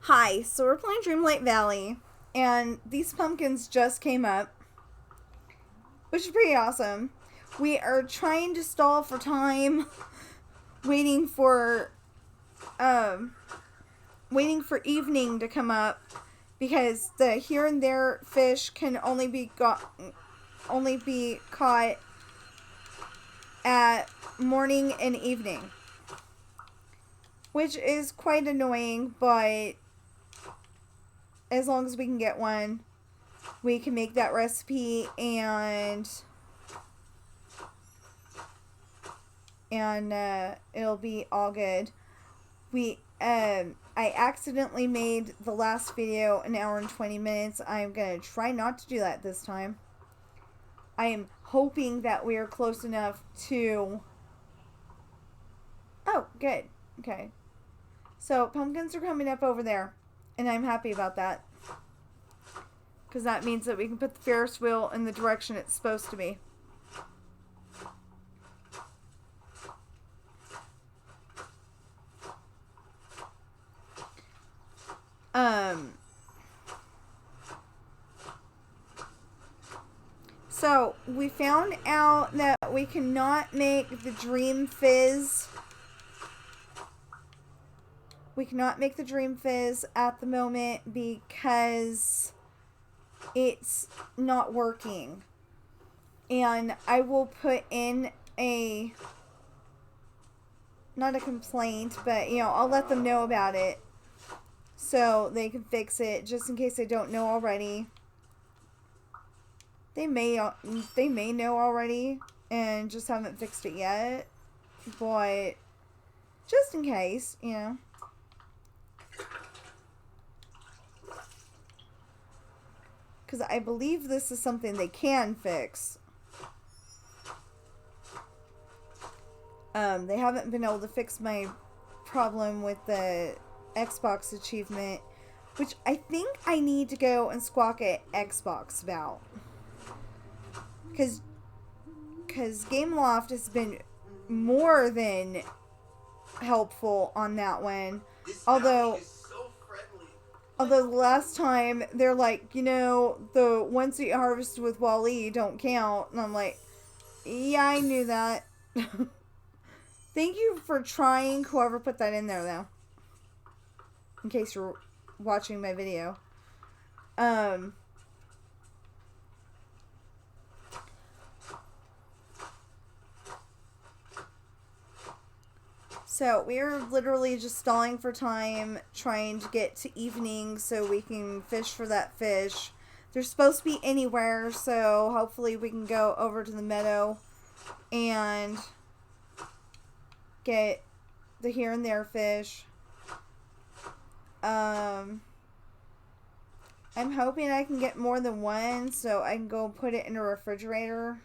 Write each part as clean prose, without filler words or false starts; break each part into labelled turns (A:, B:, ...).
A: Hi, so we're playing Dreamlight Valley, and these pumpkins just came up, which is pretty awesome. We are trying to stall for time, waiting for, um, waiting for evening to come up, because the here and there fish can only be caught at morning and evening, which is quite annoying, but as long as we can get one, we can make that recipe and it'll be all good. I accidentally made the last video an hour and 20 minutes. I'm gonna try not to do that this time. I am hoping that we are close enough to... Oh, good. Okay. So, pumpkins are coming up over there, and I'm happy about that. Because that means that we can put the Ferris wheel in the direction it's supposed to be. So, we found out that we cannot make the Dream Fizz. We cannot make the Dream Fizz at the moment because it's not working. And I will put in not a complaint, but, I'll let them know about it so they can fix it, just in case they don't know already. They may know already and just haven't fixed it yet, but just in case, because I believe this is something they can fix. They haven't been able to fix my problem with the Xbox achievement, which I think I need to go and squawk at Xbox about. Because Gameloft has been more than helpful on that one. Although the last time they're like, the ones that you harvested with Wally don't count. And I'm like, yeah, I knew that. Thank you for trying, whoever put that in there, though. In case you're watching my video. So, we're literally just stalling for time, trying to get to evening so we can fish for that fish. They're supposed to be anywhere, so hopefully we can go over to the meadow and get the here and there fish. I'm hoping I can get more than one so I can go put it in a refrigerator.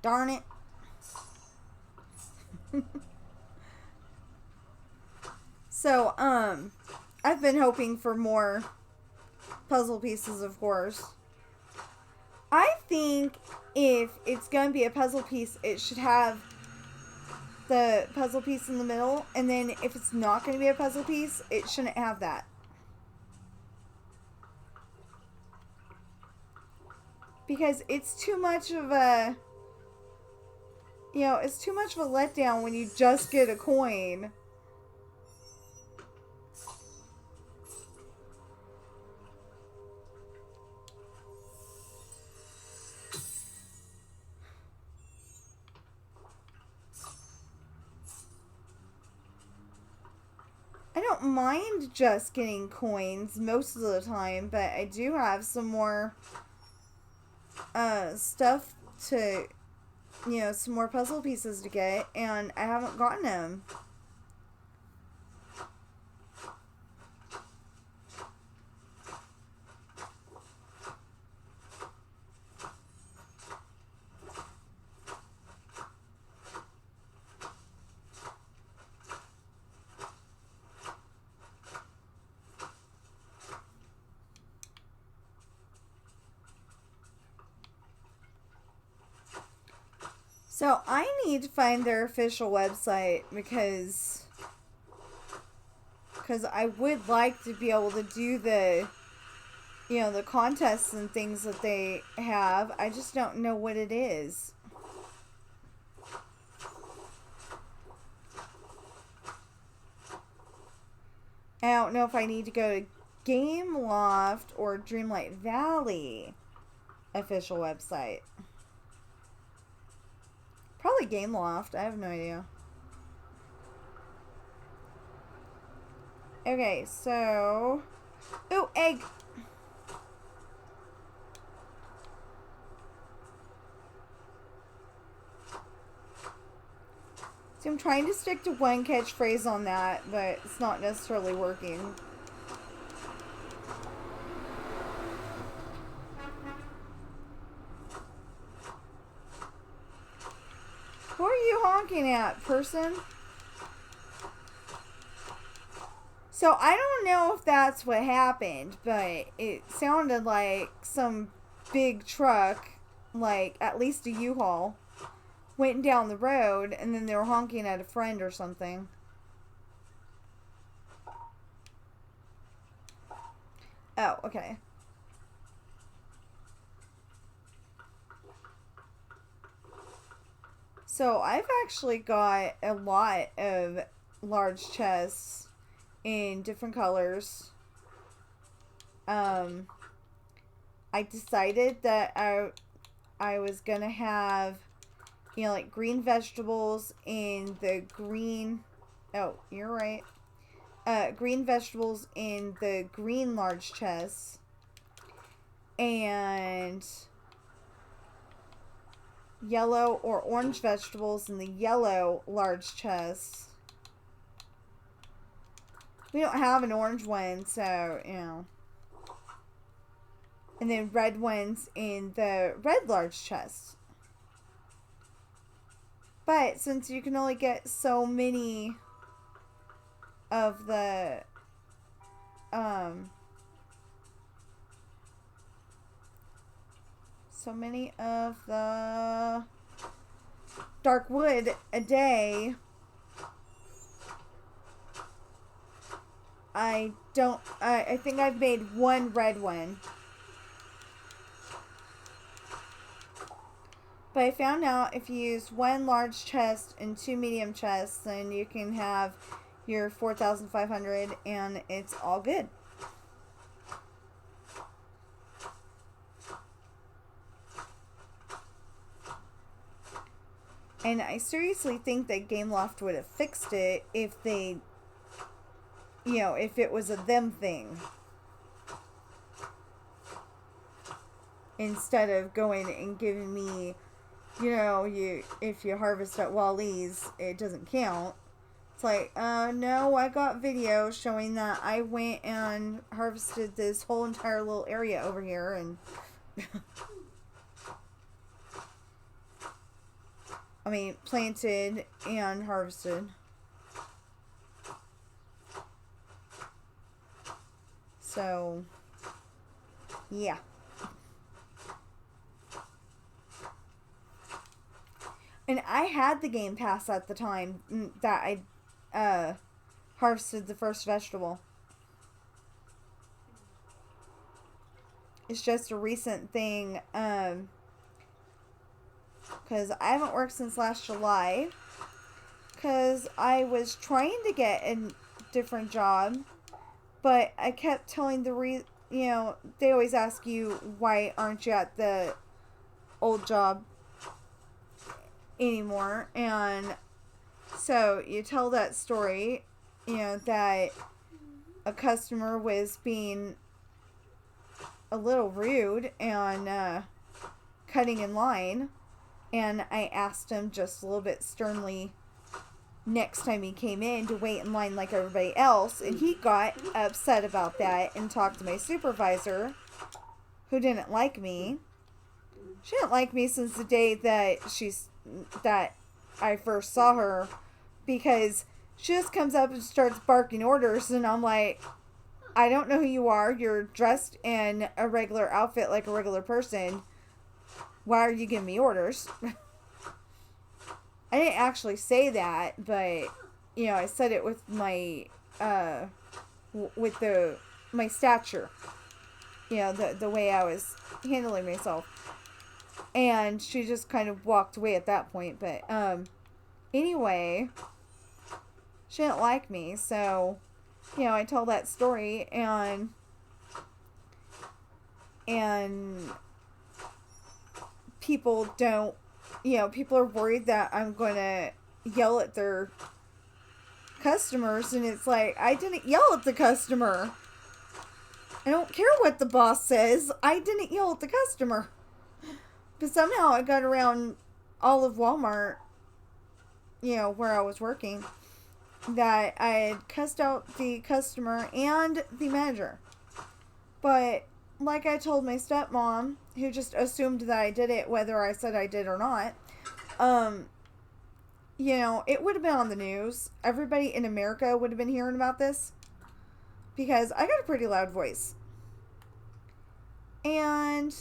A: Darn it. So, I've been hoping for more puzzle pieces, of course. I think if it's going to be a puzzle piece, it should have the puzzle piece in the middle. And then if it's not going to be a puzzle piece, it shouldn't have that. Because it's too much of a... it's too much of a letdown when you just get a coin. I don't mind just getting coins most of the time, but I do have some more stuff to, some more puzzle pieces to get, and I haven't gotten them. So I need to find their official website because I would like to be able to do the, you know, the contests and things that they have. I just don't know what it is. I don't know if I need to go to Gameloft or Dreamlight Valley official website. Probably Gameloft. I have no idea. Okay, so... Ooh, egg! See, I'm trying to stick to one catchphrase on that, but it's not necessarily working. Who are you honking at, person? So, I don't know if that's what happened, but it sounded like some big truck, like at least a U-Haul, went down the road and then they were honking at a friend or something. Oh, okay. So, I've actually got a lot of large chests in different colors. I decided that I was gonna have, you know, like green vegetables in the green. Oh, you're right. Green vegetables in the green large chest, and yellow or orange vegetables in the yellow large chest. We don't have an orange one, so, you know. And then red ones in the red large chest. But since you can only get so many of the dark wood a day, I think I've made one red one. But I found out if you use one large chest and two medium chests, then you can have your 4,500 and it's all good. And I seriously think that Gameloft would have fixed it if they, you know, if it was a them thing. Instead of going and giving me, you know, if you harvest at Wally's, it doesn't count. It's like, no, I got video showing that I went and harvested this whole entire little area over here, and I mean, planted and harvested. So, yeah. And I had the Game Pass at the time that I harvested the first vegetable. It's just a recent thing, because I haven't worked since last July, because I was trying to get a different job, but I kept telling you know, they always ask you, why aren't you at the old job anymore? And so you tell that story, you know, that a customer was being a little rude and cutting in line, and I asked him just a little bit sternly next time he came in to wait in line like everybody else, and he got upset about that and talked to my supervisor, who didn't like me. She didn't like me since the day that I first saw her, because she just comes up and starts barking orders, and I'm like, I don't know who you are. You're dressed in a regular outfit like a regular person. Why are you giving me orders? I didn't actually say that, but you know, I said it with my with the my stature. You know, the way I was handling myself. And she just kind of walked away at that point, but anyway, she didn't like me, so you know, I told that story, and people don't, you know, people are worried that I'm going to yell at their customers, and it's like, I didn't yell at the customer. I don't care what the boss says. I didn't yell at the customer. But somehow I got around all of Walmart, you know, where I was working, that I had cussed out the customer and the manager. But like I told my stepmom, who just assumed that I did it whether I said I did or not, you know, it would have been on the news. Everybody in America would have been hearing about this. Because I got a pretty loud voice. And,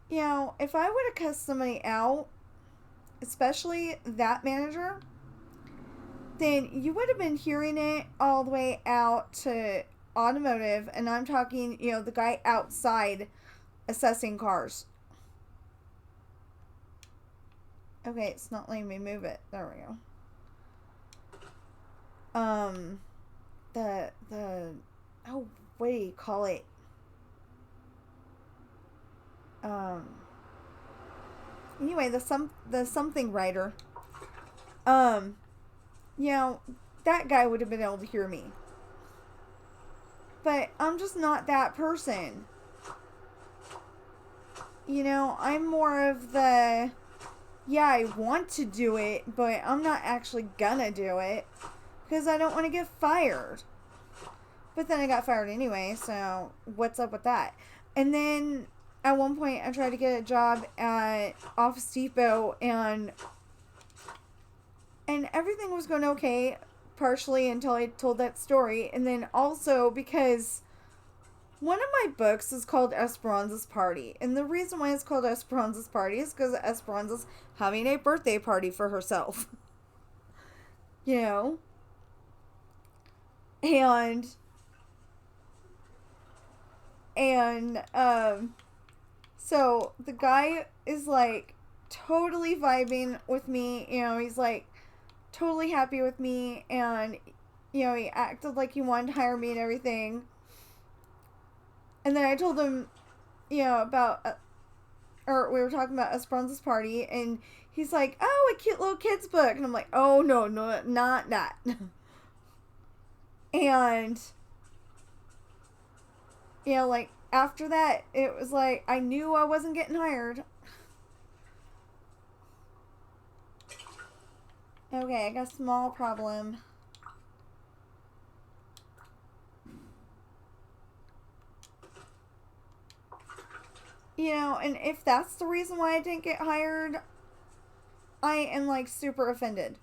A: you know, if I would have cussed somebody out, especially that manager, then you would have been hearing it all the way out to automotive. And I'm talking, you know, the guy outside assessing cars. Okay, it's not letting me move it. There we go. Oh, what do you call it? Anyway, the something writer. You know, that guy would have been able to hear me. But I'm just not that person. You know, I'm more of the, yeah, I want to do it, but I'm not actually gonna do it because I don't want to get fired. But then I got fired anyway, so what's up with that? And then at one point I tried to get a job at Office Depot, and everything was going okay, partially until I told that story. And then also because one of my books is called Esperanza's Party. And the reason why it's called Esperanza's Party is because Esperanza's having a birthday party for herself. You know? And so the guy is like totally vibing with me, you know, he's like totally happy with me, and you know, he acted like he wanted to hire me and everything. And then I told him, you know, about or we were talking about Esperanza's Party, and he's like, oh, a cute little kid's book. And I'm like, oh no, not that. And you know, like, after that, it was like, I knew I wasn't getting hired. Okay, I got a small problem. You know, and if that's the reason why I didn't get hired, I am, like, super offended.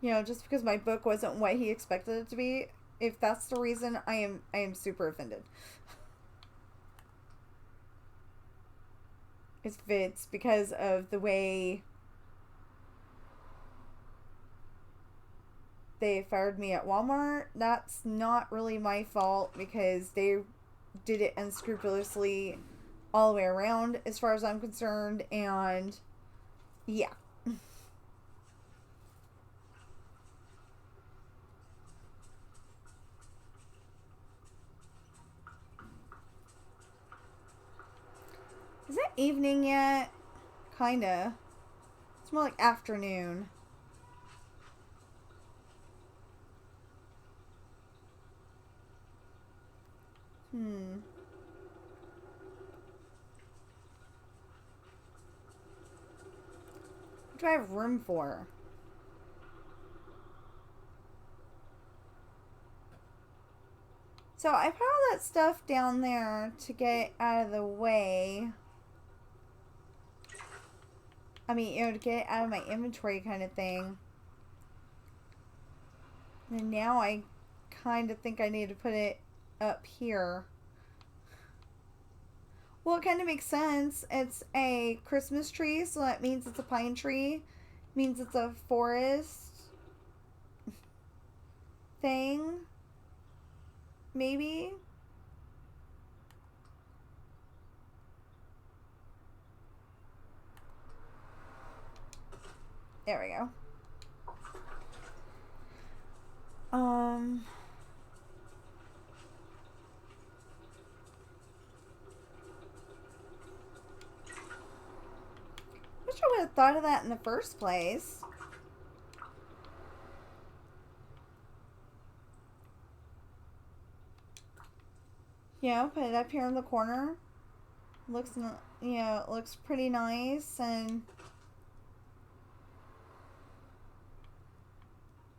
A: You know, just because my book wasn't what he expected it to be, if that's the reason, I am super offended. If it's because of the way they fired me at Walmart, that's not really my fault, because they did it unscrupulously all the way around as far as I'm concerned. And yeah. Is it evening yet? Kinda. It's more like afternoon. What do I have room for? So I put all that stuff down there to get out of the way. I mean, you know, to get it out of my inventory kind of thing. And now I kind of think I need to put it up here. Well, it kind of makes sense. It's a Christmas tree, so that means it's a pine tree. Means it's a forest thing. Maybe. There we go. Wish I would have thought of that in the first place. You know, put it up here in the corner. Looks, you know, it looks pretty nice, and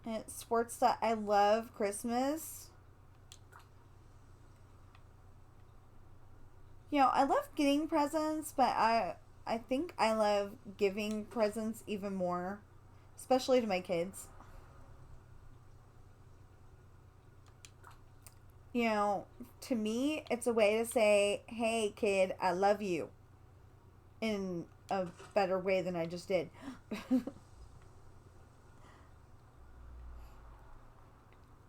A: it sports that I love Christmas. You know, I love getting presents, but I think I love giving presents even more, especially to my kids. You know, to me, it's a way to say, "Hey, kid, I love you," in a better way than I just did.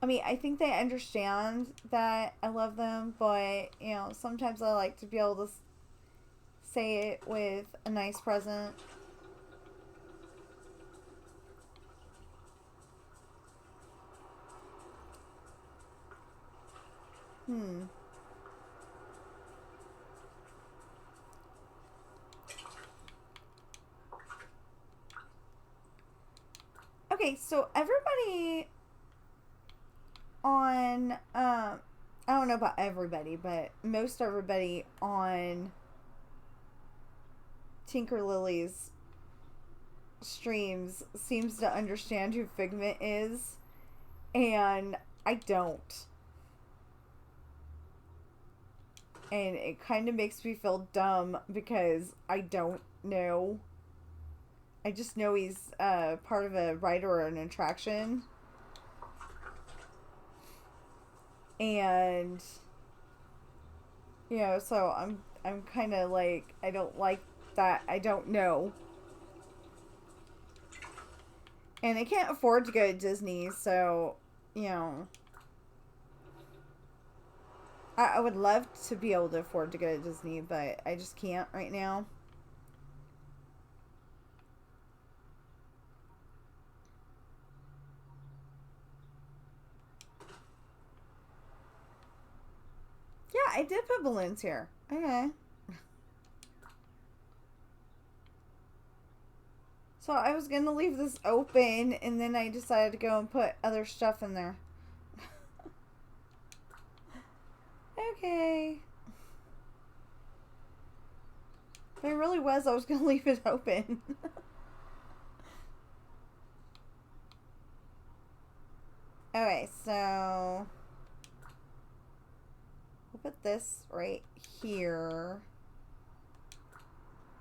A: I mean, I think they understand that I love them, but, you know, sometimes I like to be able to say it with a nice present. Hmm. Okay, so everybody on, I don't know about everybody, but most everybody on Tinker Lily's streams seems to understand who Figment is, and I don't. And it kind of makes me feel dumb because I don't know. I just know he's part of a ride or an attraction. And you know, so I'm kind of like, I don't like that I don't know. And I can't afford to go to Disney, so, you know, I would love to be able to afford to go to Disney, but I just can't right now. Yeah, I did put balloons here. Okay. So I was going to leave this open, and then I decided to go and put other stuff in there. Okay. But it really was, I was going to leave it open. Okay, so we'll put this right here.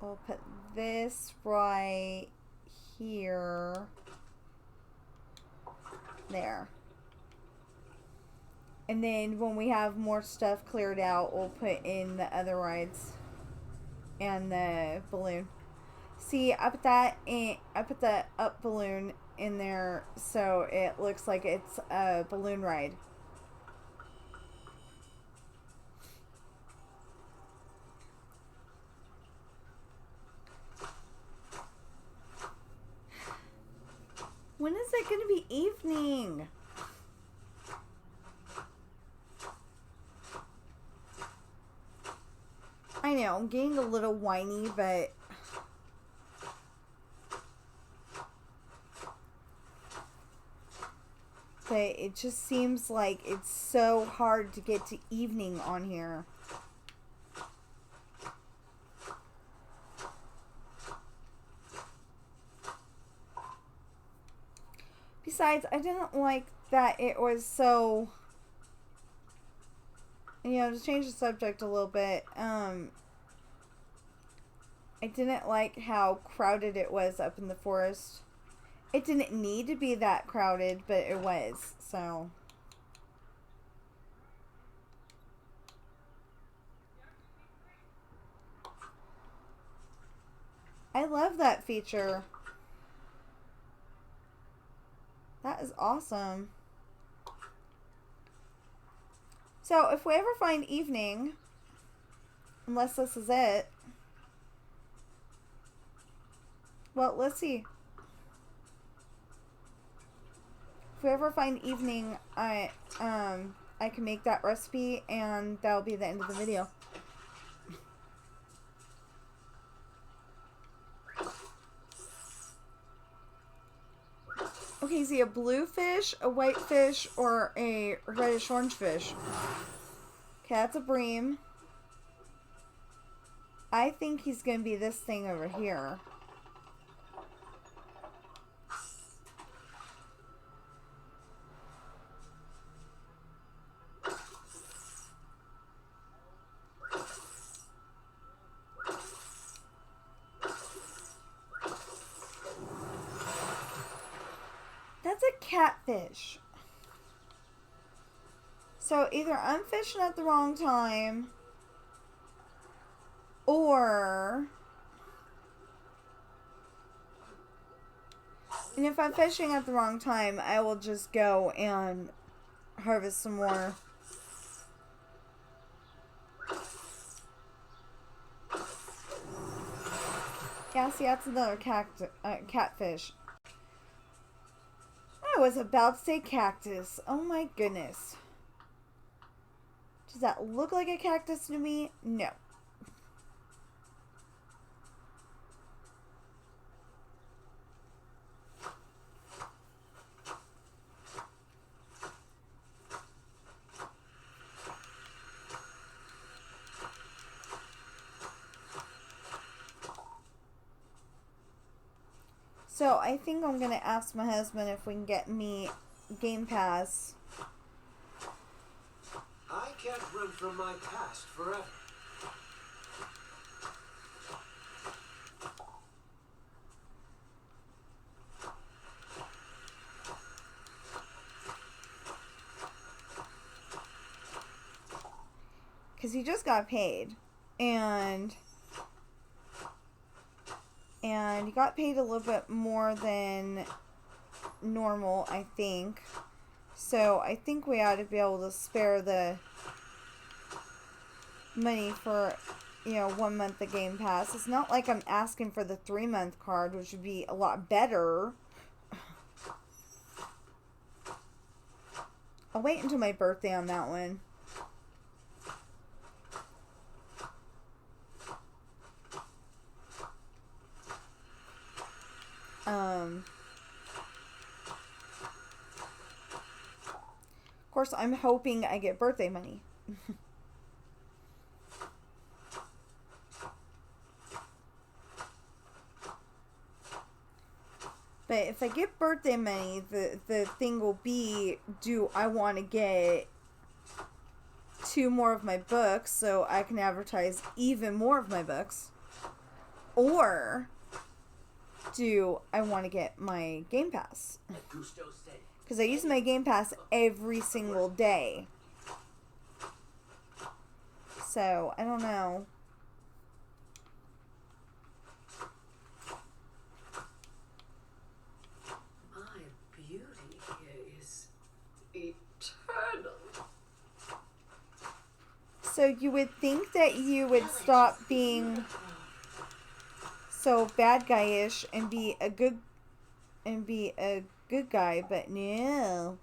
A: We'll put this right here. There. And then when we have more stuff cleared out, we'll put in the other rides and the balloon. See, I put that in, I put the up balloon in there so it looks like it's a balloon ride. When is it going to be evening? I know, I'm getting a little whiny, but it just seems like it's so hard to get to evening on here. Besides, I didn't like that it was so, you know, to change the subject a little bit, I didn't like how crowded it was up in the forest. It didn't need to be that crowded, but it was, so. I love that feature. That is awesome. So if we ever find evening, unless this is it, well, let's see. If we ever find evening, I can make that recipe, and that'll be the end of the video. Okay, is he a blue fish, a white fish, or a reddish orange fish? Okay, that's a bream. I think he's going to be this thing over here. That's a catfish. So either I'm fishing at the wrong time, or... And if I'm fishing at the wrong time, I will just go and harvest some more. Yeah, see, that's another catfish. I was about to say cactus. Oh my goodness. Does that look like a cactus to me? No. So I think I'm going to ask my husband if we can get me Game Pass.
B: I can't run from my past forever.
A: Because he just got paid. And he got paid a little bit more than normal, I think. So I think we ought to be able to spare the money for, 1 month of Game Pass. It's not like I'm asking for the 3-month card, which would be a lot better. I'll wait until my birthday on that one. Of course, I'm hoping I get birthday money. But if I get birthday money, the thing will be, do I want to get 2 more of my books so I can advertise even more of my books? Or do I want to get my Game Pass? Because I use my Game Pass every single day. So, I don't know.
B: My beauty here is eternal.
A: So you would think that you would stop being so bad guy-ish and be a good guy, but no.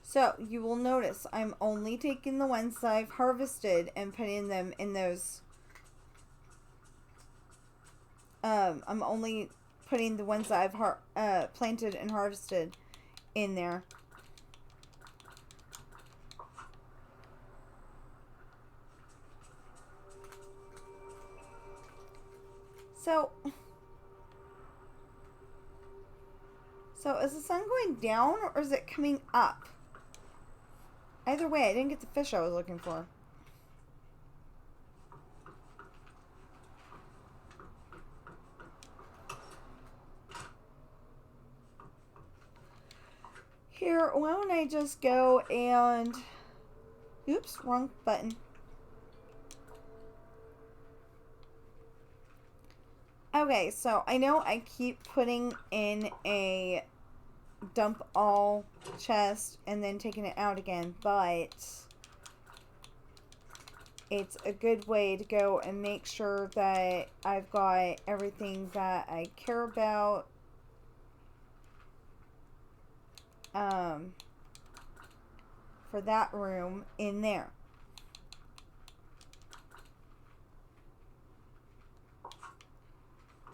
A: So you will notice I'm only taking the ones that I've harvested and putting them in those. I'm only putting the ones that I've planted and harvested in there. So is the sun going down or is it coming up? Either way, I didn't get the fish I was looking for. Here, why don't I just go and... Oops, wrong button. Okay, so I know I keep putting in a dump all chest and then taking it out again, but it's a good way to go and make sure that I've got everything that I care about. For that room in there.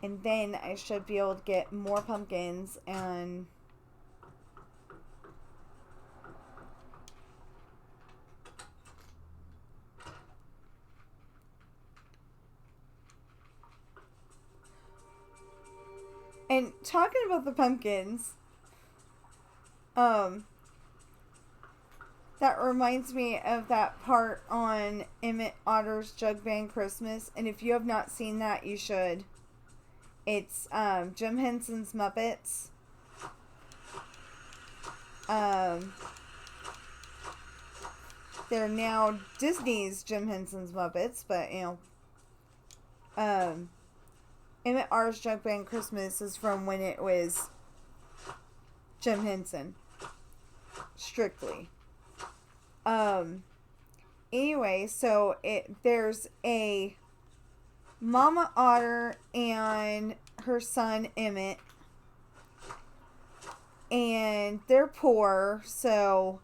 A: And then I should be able to get more pumpkins and talking about the pumpkins, that reminds me of that part on Emmett Otter's Jug Band Christmas, and if you have not seen that, you should. It's Jim Henson's Muppets. They're now Disney's Jim Henson's Muppets, but you know, Emmett Otter's Jug Band Christmas is from when it was Jim Henson, strictly. Anyway, so there's a Mama Otter and her son Emmett, and they're poor, so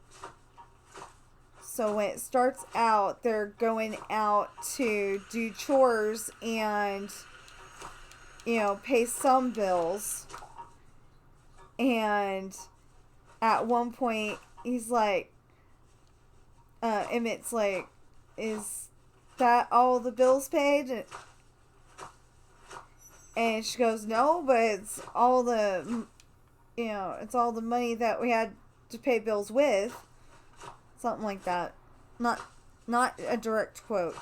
A: when it starts out, they're going out to do chores and, you know, pay some bills, and at one point, he's like, Emmett's like, is that all the bills paid? And she goes, no, but it's all the, you know, it's all the money that we had to pay bills with. Something like that. Not a direct quote.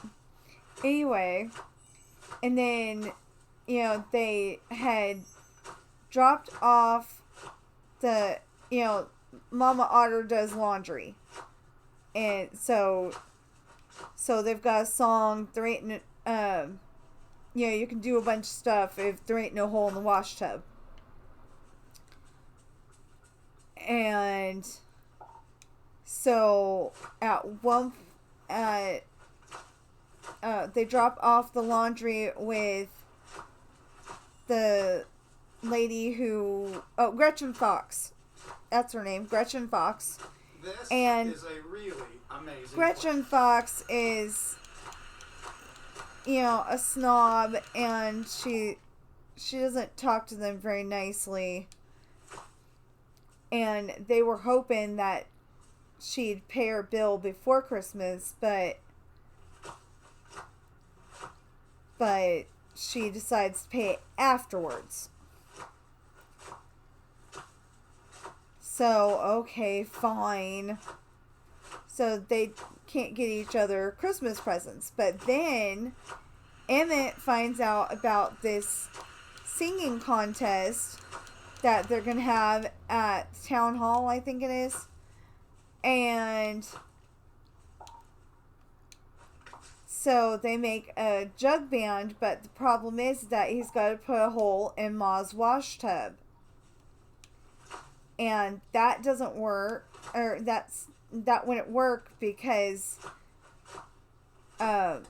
A: Anyway, and then, you know, they had dropped off the, you know, Mama Otter does laundry. And so they've got a song, there ain't, you know, you can do a bunch of stuff if there ain't no hole in the wash tub. And so at one, they drop off the laundry with the lady who, Gretchen Fox. That's her name, Gretchen Fox.
C: This
A: and
C: is a really amazing
A: Gretchen Fox is, you know, a snob, and she doesn't talk to them very nicely. And they were hoping that she'd pay her bill before Christmas, but she decides to pay it afterwards. So, okay, fine. So they can't get each other Christmas presents. But then Emmett finds out about this singing contest that they're going to have at Town Hall, I think it is. And so they make a jug band, but the problem is that he's got to put a hole in Ma's wash tub. And that doesn't work, or that wouldn't work because,
C: Wow,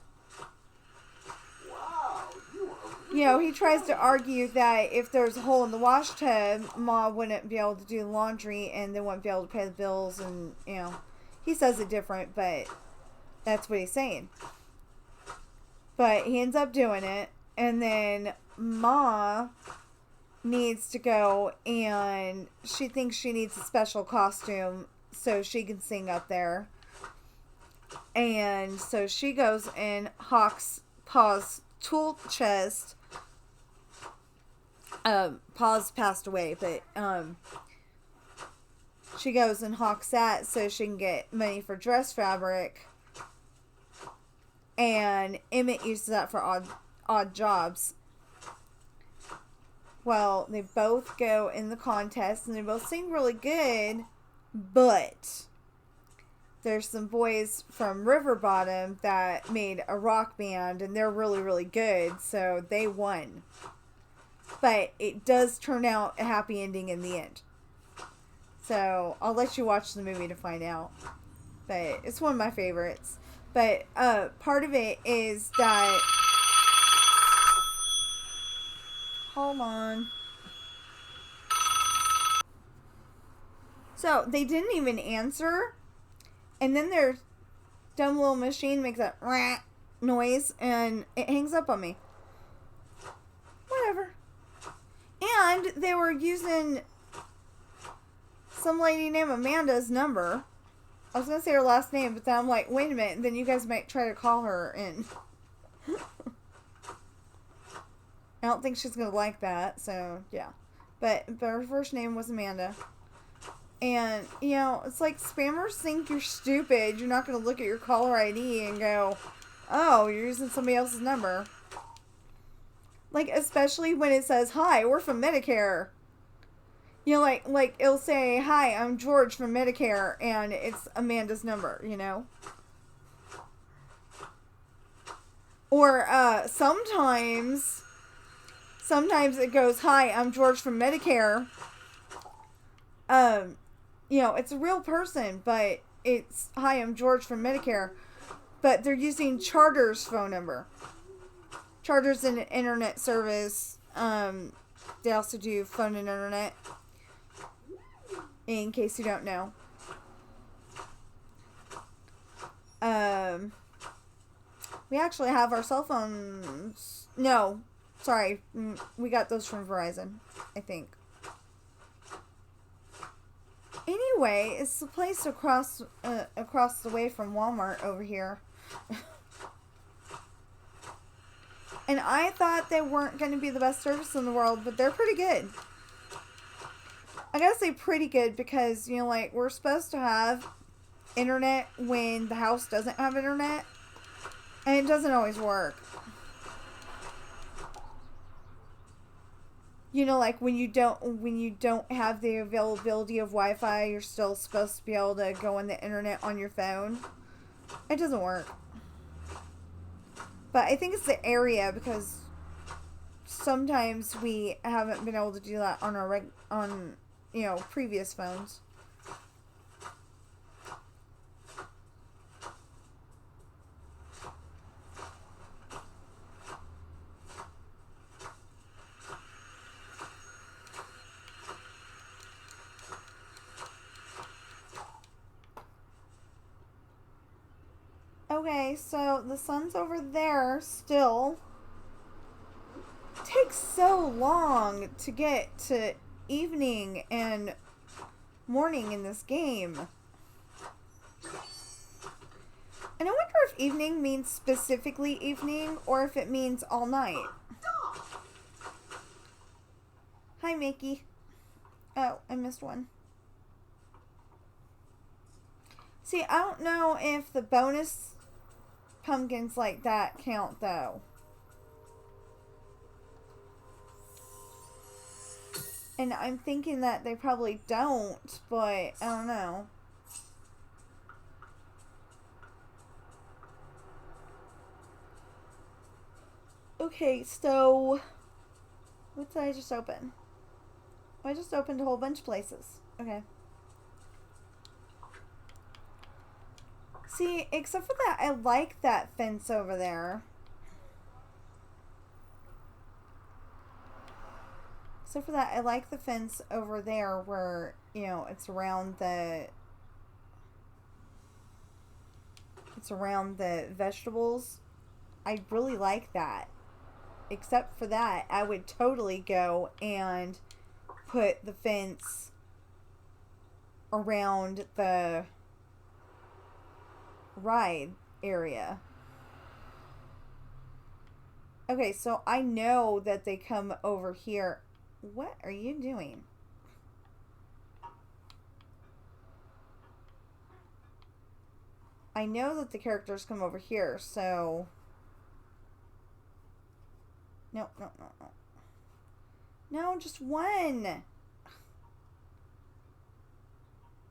A: you know, he tries to argue that if there's a hole in the wash tub, Ma wouldn't be able to do the laundry and they wouldn't be able to pay the bills, and, you know, he says it different, but that's what he's saying. But he ends up doing it, and then Ma needs to go, and she thinks she needs a special costume so she can sing up there. And so she goes and hawks Pa's tool chest. Pa's passed away, but she goes and hawks that so she can get money for dress fabric. And Emmett uses that for odd jobs. Well, they both go in the contest and they both sing really good. But there's some boys from River Bottom that made a rock band, and they're really, really good, so they won. But it does turn out a happy ending in the end. So I'll let you watch the movie to find out. But it's one of my favorites. But part of it is that... Hold on. So they didn't even answer. And then their dumb little machine makes a noise and it hangs up on me. Whatever. And they were using some lady named Amanda's number. I was going to say her last name, but then I'm like, wait a minute. And then you guys might try to call her and... I don't think she's going to like that, so yeah. But her first name was Amanda. And, you know, it's like spammers think you're stupid. You're not going to look at your caller ID and go, oh, you're using somebody else's number. Like, especially when it says, hi, we're from Medicare. You know, like it'll say, hi, I'm George from Medicare, and it's Amanda's number, you know? Or, sometimes it goes, hi, I'm George from Medicare. You know, it's a real person, but it's, hi, I'm George from Medicare. But they're using Charter's phone number. Charter's an internet service. They also do phone and internet. In case you don't know. We actually have our cell phones. No, sorry. We got those from Verizon, I think. Anyway, it's the place across the way from Walmart over here. And I thought they weren't going to be the best service in the world, but they're pretty good. I gotta say pretty good because, you know, like, we're supposed to have internet when the house doesn't have internet. And it doesn't always work. You know, like, when you don't have the availability of Wi-Fi, you're still supposed to be able to go on the internet on your phone. It doesn't work. But I think it's the area, because sometimes we haven't been able to do that on our you know, previous phones. Okay, so the sun's over there still. It takes so long to get to evening and morning in this game. And I wonder if evening means specifically evening or if it means all night. Hi, Mickey. Oh, I missed one. See, I don't know if the bonus pumpkins like that count, though. And I'm thinking that they probably don't, but I don't know. Okay, so what did I just open? I just opened a whole bunch of places. Okay. See, except for that, I like that fence over there. Except for that, I like the fence over there where, you know, it's around the vegetables. I really like that. Except for that, I would totally go and put the fence around the ride area. Okay, so I know that they come over here. What are you doing? I know that the characters come over here, so... No. No, just one!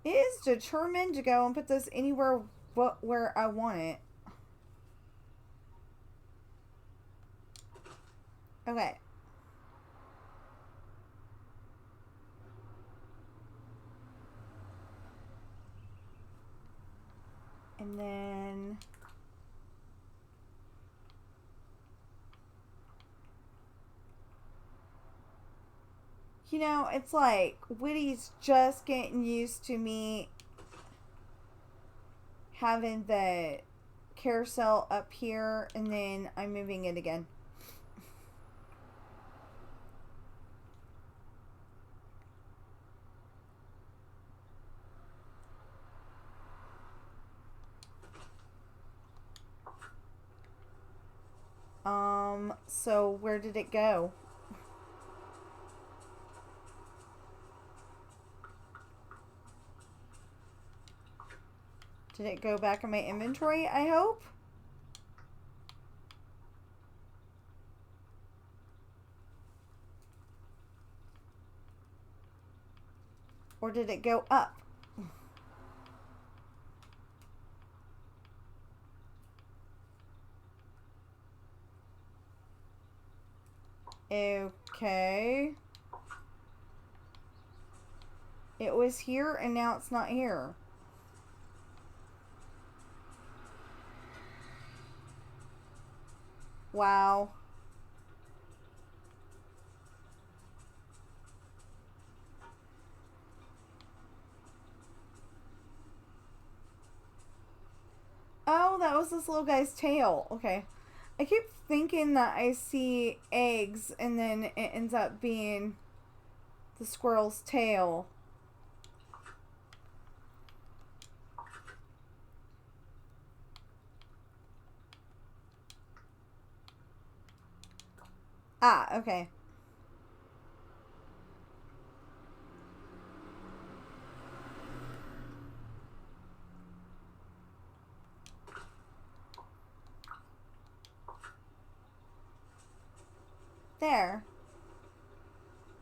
A: It is determined to go and put this anywhere but where I want it. Okay. And then... You know, it's like Witty's just getting used to me having the carousel up here, and then I'm moving it again. So where did it go? Did it go back in my inventory, I hope? Or did it go up? Okay. It was here and now it's not here. Wow. Oh, that was this little guy's tail. Okay. I keep thinking that I see eggs and then it ends up being the squirrel's tail. Ah, okay. There.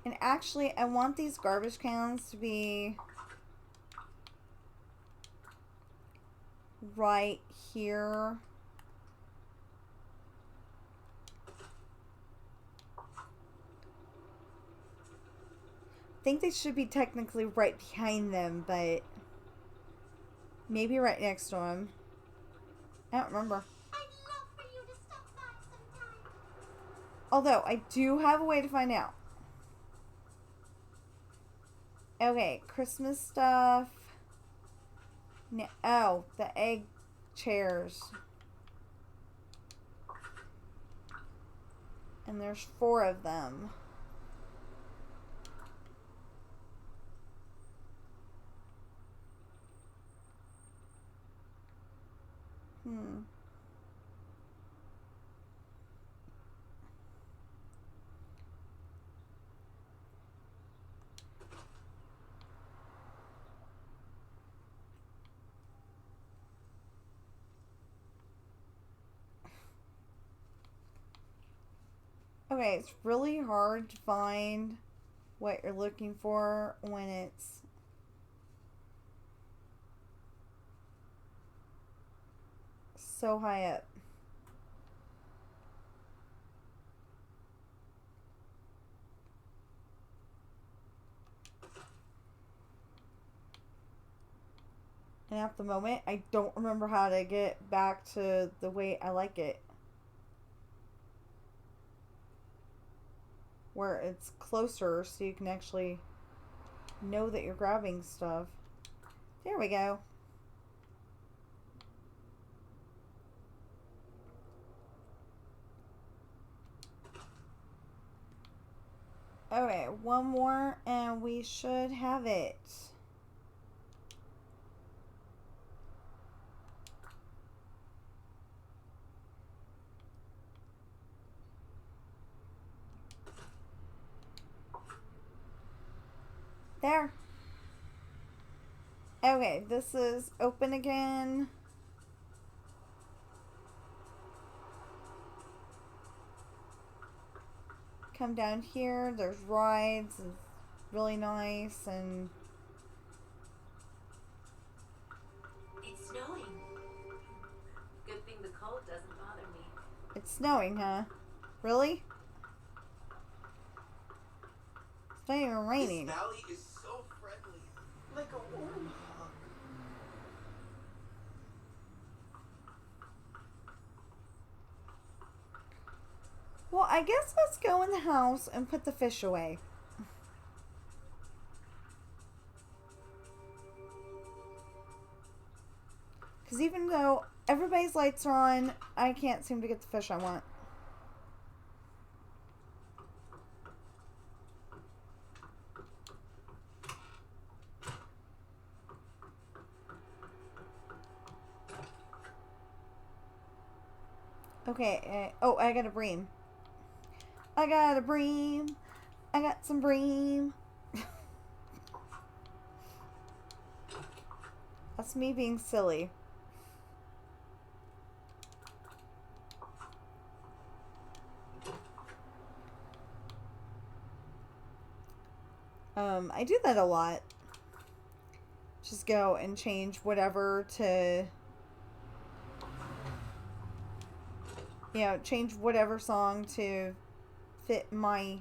A: And actually, I want these garbage cans to be right here. I think they should be technically right behind them, but maybe right next to them. I don't remember.
C: I'd love for you to stop by sometime.
A: Although, I do have a way to find out. Okay, Christmas stuff. No, oh, the egg chairs. And there's 4 of them. Okay, it's really hard to find what you're looking for when it's so high up. And at the moment, I don't remember how to get back to the way I like it. Where it's closer so you can actually know that you're grabbing stuff. There we go. Okay, one more and we should have it. There. Okay, this is open again. Come down here. There's rides. It's really nice. And snowing, huh? Really? It's not even raining.
D: This valley is so friendly. Like a warm hug.
A: Well, I guess let's go in the house and put the fish away. Because even though everybody's lights are on, I can't seem to get the fish I want. Okay, oh, I got a bream. I got a bream. I got some bream. That's me being silly. I do that a lot. Just go and change whatever to, you know, change whatever song to fit my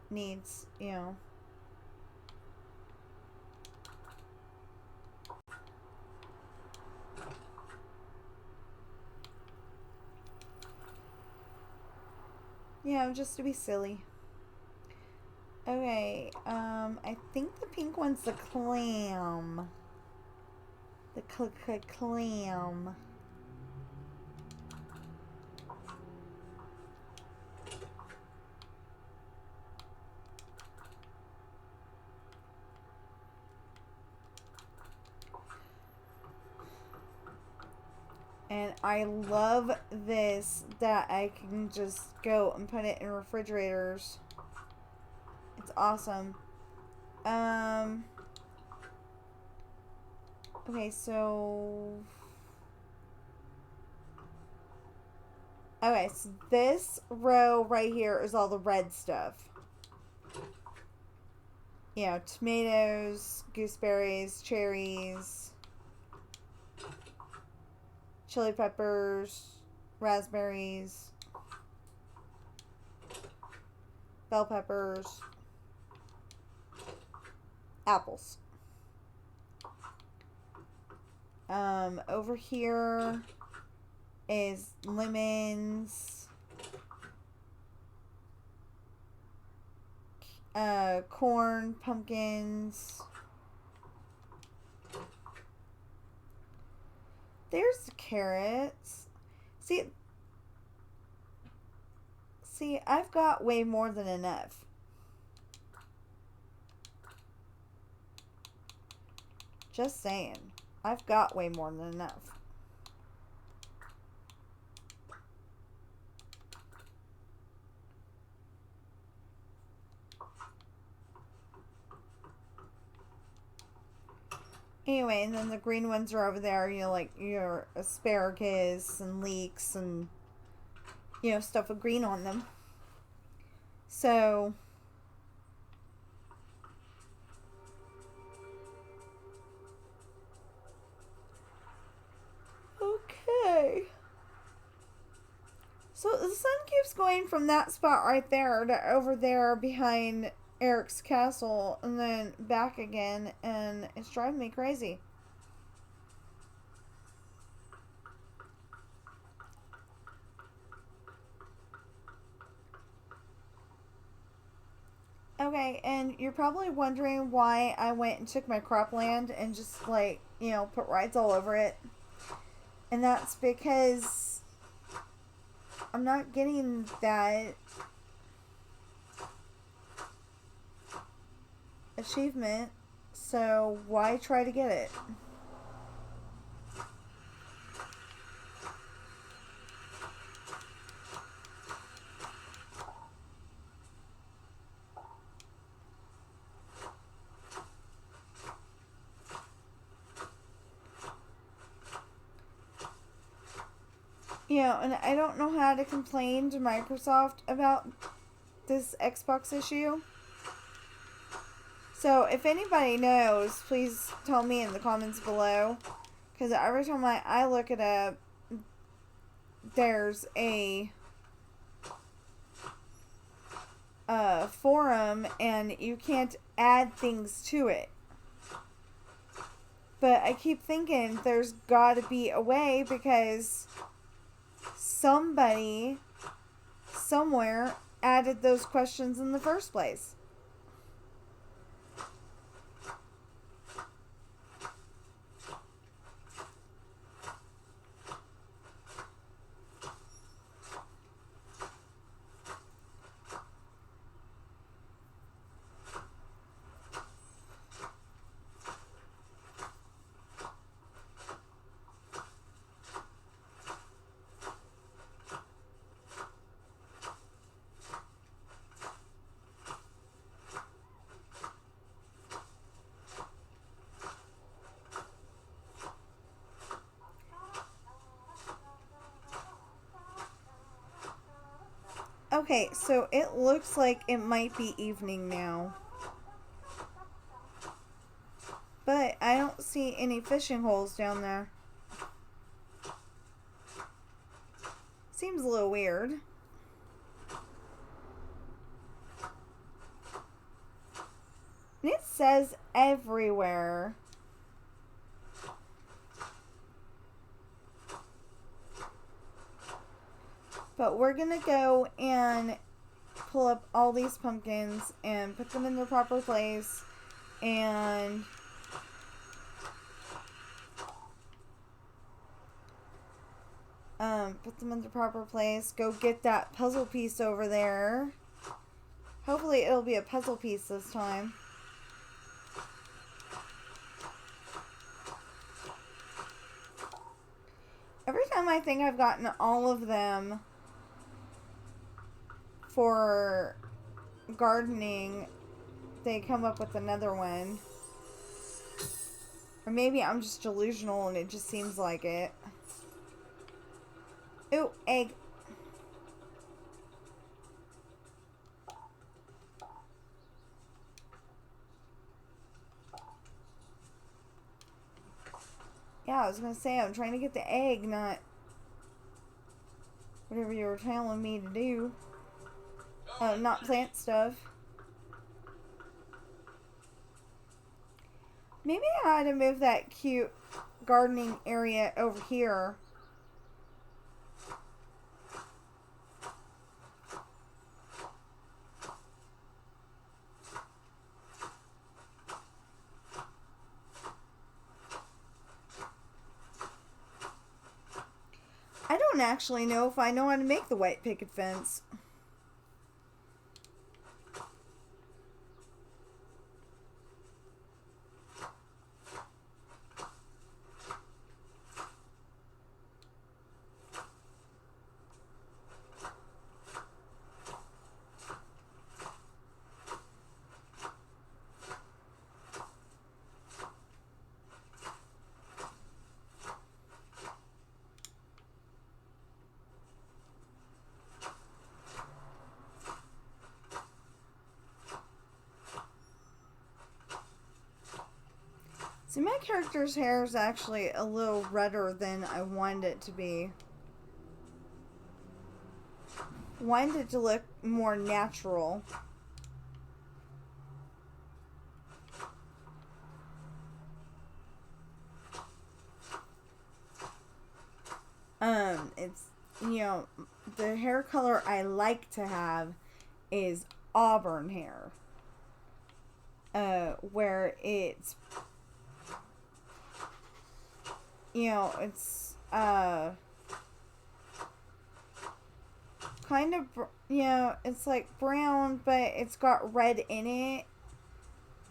A: needs, you know. Yeah, just to be silly. Okay, I think the pink one's the clam. The clam. And I love this that I can just go and put it in refrigerators. It's awesome. Okay, so... Okay, so this row right here is all the red stuff. You know, tomatoes, gooseberries, cherries, chili peppers, raspberries, bell peppers, apples. Over here is lemons, corn, pumpkins. There's the carrots. See, I've got way more than enough. Just saying. I've got way more than enough. Anyway, and then the green ones are over there, you know, like your asparagus and leeks and, you know, stuff with green on them. So... Okay. So the sun keeps going from that spot right there to over there behind Eric's castle and then back again, and it's driving me crazy. Okay, and you're probably wondering why I went and took my cropland and just, like, you know, put rides all over it. And that's because I'm not getting that achievement, so why try to get it? You know, and I don't know how to complain to Microsoft about this Xbox issue. So, if anybody knows, please tell me in the comments below. Because every time I look it up, there's a forum and you can't add things to it. But I keep thinking there's got to be a way, because somebody somewhere added those questions in the first place. Okay, so it looks like it might be evening now. But I don't see any fishing holes down there. Seems a little weird. And it says everywhere. But we're gonna go and pull up all these pumpkins and put them in their proper place, and put them in the proper place. Go get that puzzle piece over there. Hopefully it'll be a puzzle piece this time. Every time I think I've gotten all of them for gardening, they come up with another one. Or maybe I'm just delusional and it just seems like it. Ooh, egg. Yeah, I was gonna say, I'm trying to get the egg, not whatever you were telling me to do. Oh, not plant stuff. Maybe I ought to move that cute gardening area over here. I don't actually know if I know how to make the white picket fence. See, my character's hair is actually a little redder than I wanted it to be. Wanted it to look more natural. It's, you know, the hair color I like to have is auburn hair. Where it's, you know, it's, kind of, you know, it's like brown, but it's got red in it.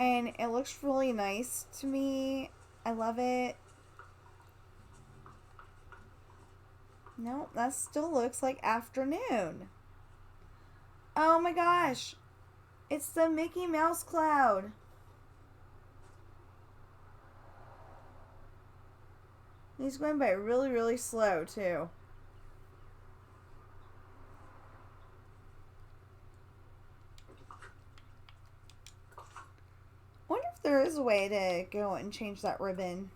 A: And it looks really nice to me. I love it. No, that still looks like afternoon. Oh my gosh. It's the Mickey Mouse cloud. He's going by really, really slow, too. I wonder if there is a way to go and change that ribbon.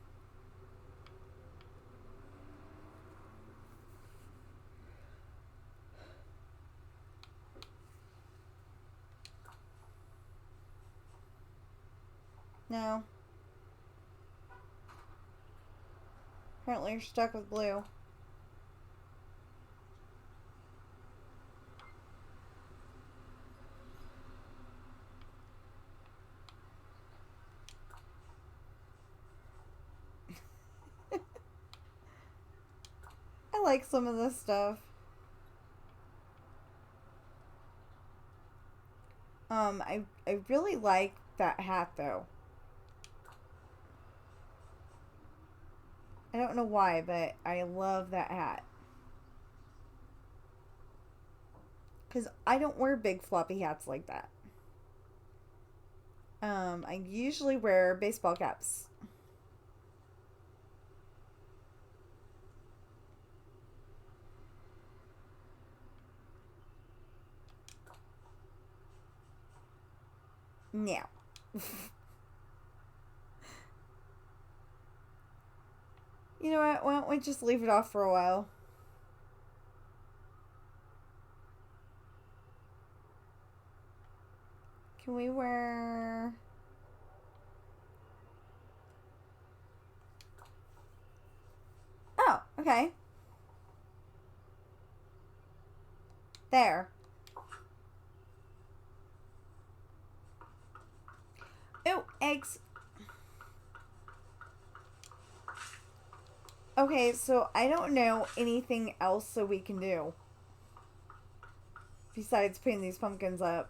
A: No. Apparently you're stuck with blue. I like some of this stuff. I really like that hat though. I don't know why, but I love that hat. Because I don't wear big floppy hats like that. I usually wear baseball caps. Now. You know what? Why don't we just leave it off for a while? Can we wear... Oh, okay. There. Oh, eggs. Okay, so I don't know anything else that we can do besides painting these pumpkins up.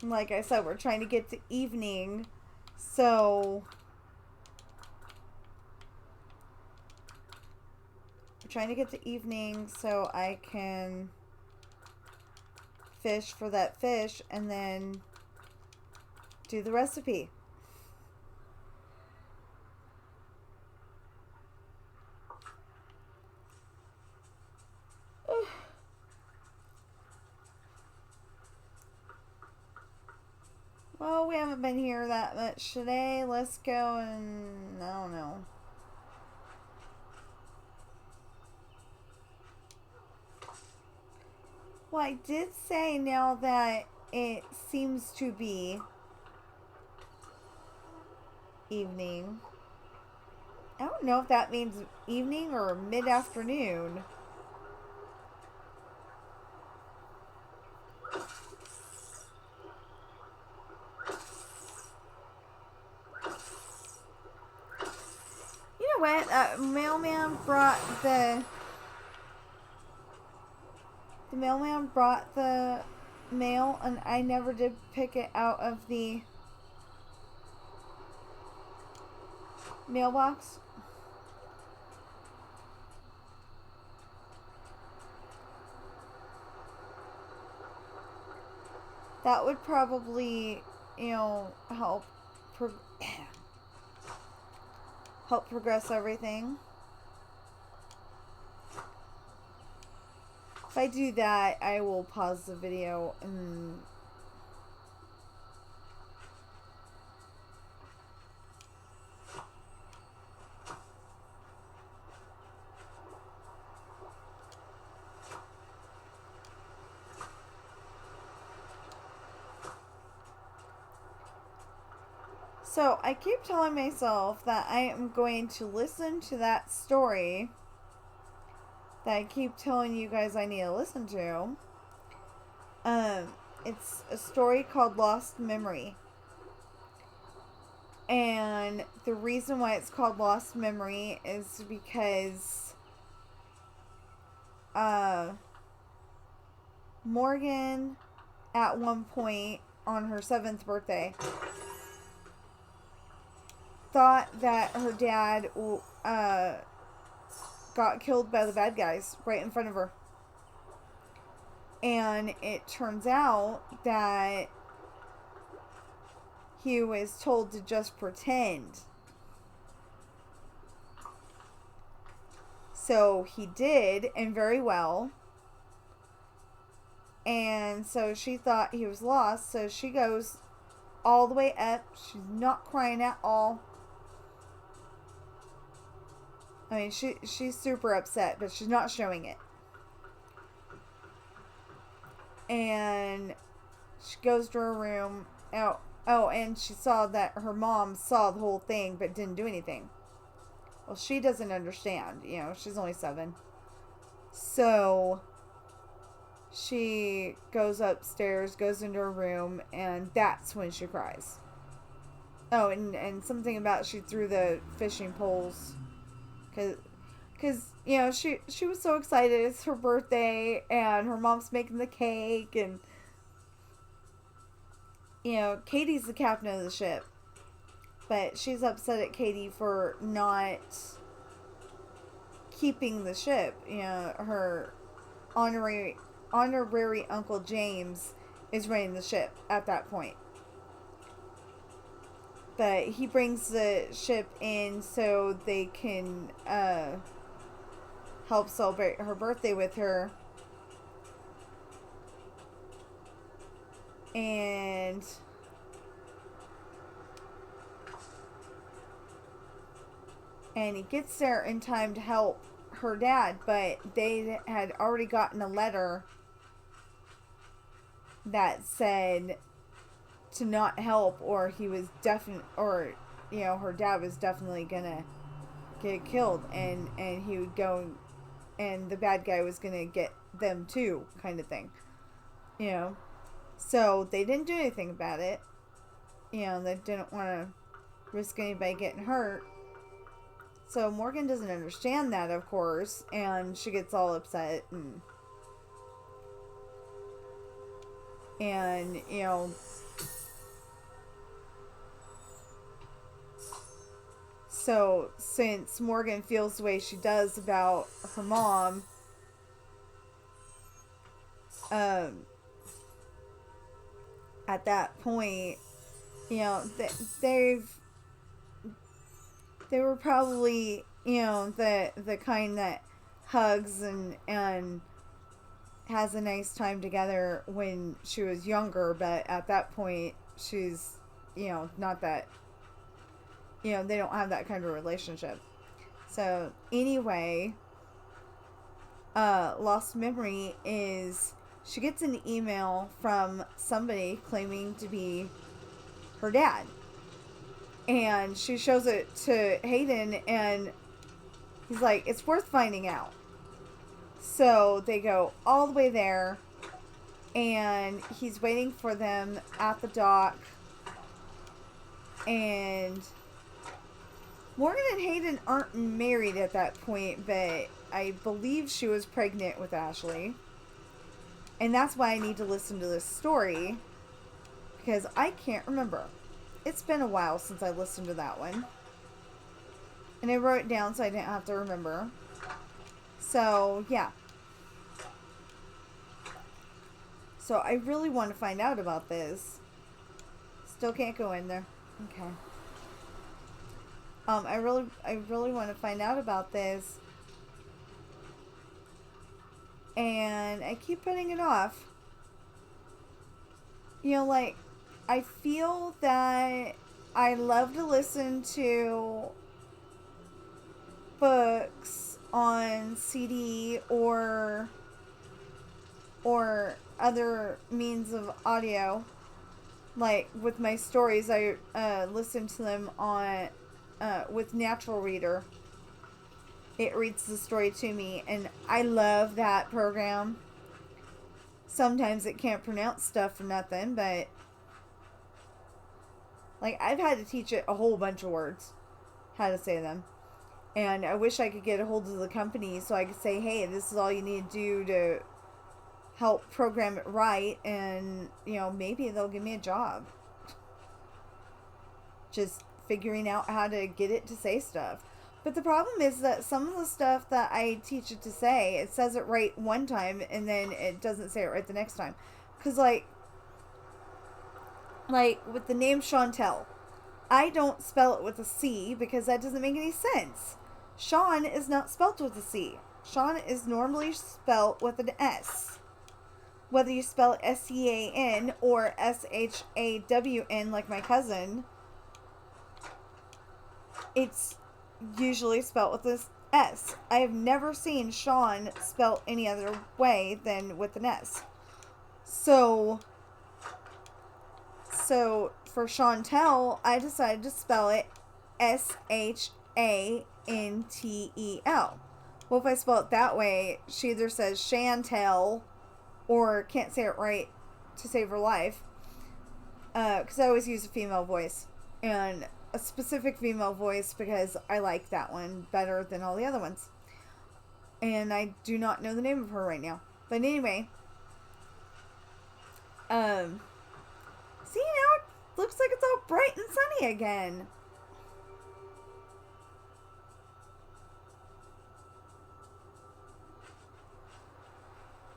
A: Like I said, we're trying to get to evening, so I can fish for that fish and then do the recipe. Well, we haven't been here that much today. Let's go and... I don't know. Well, I did say now that it seems to be evening. I don't know if that means evening or mid-afternoon. You know what? Mailman brought the mailman brought the mail, and I never did pick it out of the mailbox. That would probably, you know, help progress everything. If I do that, I will pause the video and... So, I keep telling myself that I am going to listen to that story that I keep telling you guys I need to listen to. It's a story called Lost Memory. And the reason why it's called Lost Memory is because Morgan, at one point on her 7th birthday, thought that her dad got killed by the bad guys right in front of her. And it turns out that he was told to just pretend. So he did, and very well. And so she thought he was lost, so she goes all the way up. She's not crying at all. I mean, she's super upset, but she's not showing it. And She goes to her room. Oh, and she saw that her mom saw the whole thing but didn't do anything. Well, she doesn't understand. You know, she's only 7. So she goes upstairs, goes into her room, and that's when she cries. Oh, and something about she threw the fishing poles. Because you know, she was so excited. It's her birthday, and her mom's making the cake, and you know, Katie's the captain of the ship. But she's upset at Katie for not keeping the ship. You know, her honorary Uncle James is running the ship at that point. But he brings the ship in so they can help celebrate her birthday with her. And he gets there in time to help her dad, but they had already gotten a letter that said to not help, or he was or you know, her dad was definitely gonna get killed, and he would go, and the bad guy was gonna get them too, kind of thing, you know. So they didn't do anything about it. You know, they didn't want to risk anybody getting hurt. So Morgan doesn't understand that, of course, and she gets all upset, and you know, so since Morgan feels the way she does about her mom, at that point, you know, they were probably, you know, the kind that hugs and has a nice time together when she was younger, but at that point she's, you know, not that, you know, they don't have that kind of relationship. So anyway, lost memory is she gets an email from somebody claiming to be her dad. And she shows it to Hayden, and he's like, it's worth finding out. So they go all the way there, and he's waiting for them at the dock. And Morgan and Hayden aren't married at that point, but I believe she was pregnant with Ashley. And that's why I need to listen to this story, because I can't remember. It's been a while since I listened to that one. And I wrote it down so I didn't have to remember. So, yeah. So, I really want to find out about this. Still can't go in there. Okay. I really want to find out about this. And I keep putting it off. You know, like, I feel that I love to listen to books on CD or other means of audio. Like with my stories, I listen to them on with Natural Reader. It reads the story to me, and I love that program. Sometimes it can't pronounce stuff for nothing, but like, I've had to teach it a whole bunch of words, how to say them. And I wish I could get a hold of the company so I could say, hey, this is all you need to do to help program it right. And, you know, maybe they'll give me a job. Just figuring out how to get it to say stuff. But the problem is that some of the stuff that I teach it to say, it says it right one time and then it doesn't say it right the next time. Because, like with the name Chantel, I don't spell it with a C because that doesn't make any sense. Sean is not spelled with a C. Sean is normally spelled with an S. Whether you spell it S-E-A-N or S-H-A-W-N like my cousin, it's usually spelled with this S. I have never seen Sean spelled any other way than with an S. So So for Chantel, I decided to spell it Shantel. Well, if I spell it that way, she either says Chantel or can't say it right to save her life. Because I always use a female voice. And a specific female voice because I like that one better than all the other ones. And I do not know the name of her right now. But anyway. See, now it looks like it's all bright and sunny again.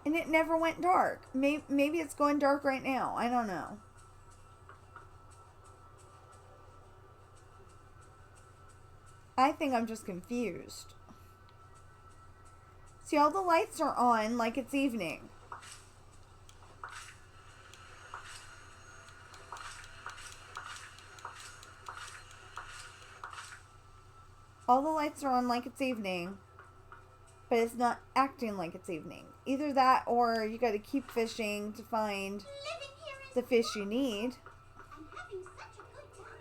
A: And it never went dark. Maybe it's going dark right now. I don't know. I think I'm just confused. See, all the lights are on like it's evening. All the lights are on like it's evening, but it's not acting like it's evening. Either that or you gotta keep fishing to find the fish you need.
C: I'm having such a good time.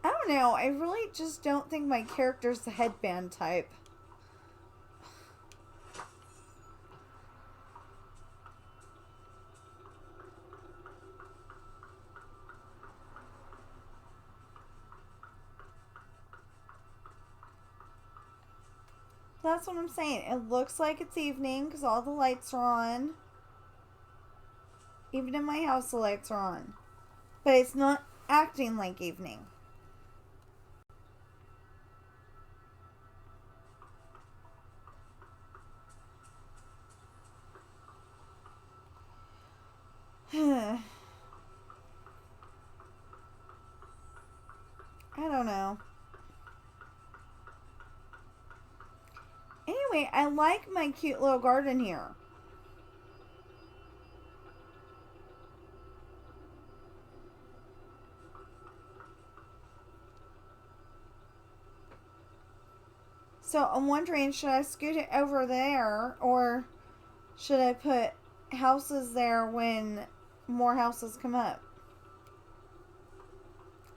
A: I don't know. I really just don't think my character's the headband type. That's what I'm saying. It looks like it's evening because all the lights are on. Even in my house, the lights are on. But it's not acting like evening. I don't know. Anyway, I like my cute little garden here. So I'm wondering, should I scoot it over there or should I put houses there when more houses come up?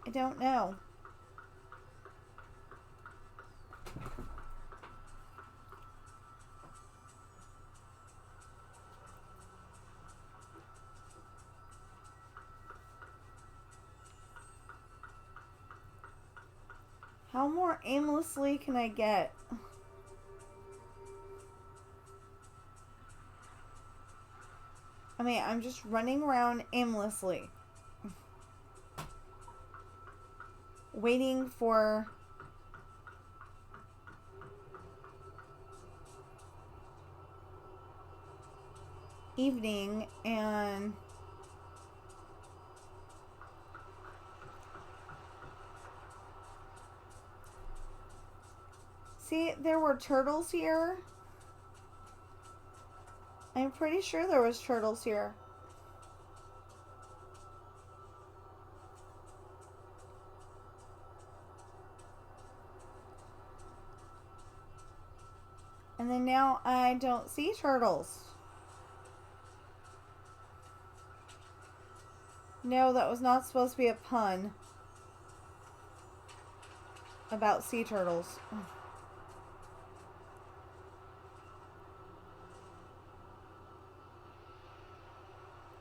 A: I don't know. How more aimlessly can I get? I mean, I'm just running around aimlessly. Waiting for evening and see, there were turtles here. I'm pretty sure there was turtles here. And then now I don't see turtles. No, that was not supposed to be a pun about sea turtles.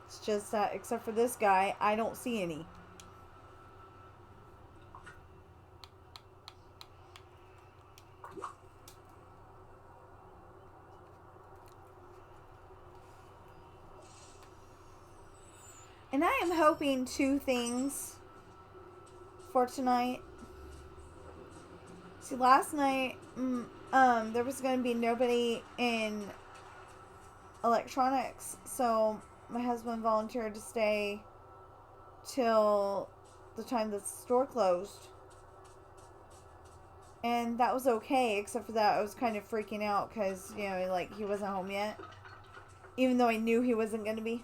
A: It's just that, except for this guy, I don't see any. And I am hoping two things for tonight. See, last night, there was going to be nobody in electronics, so my husband volunteered to stay till the time that the store closed. And that was okay, except for that I was kind of freaking out because, you know, like, he wasn't home yet. Even though I knew he wasn't going to be.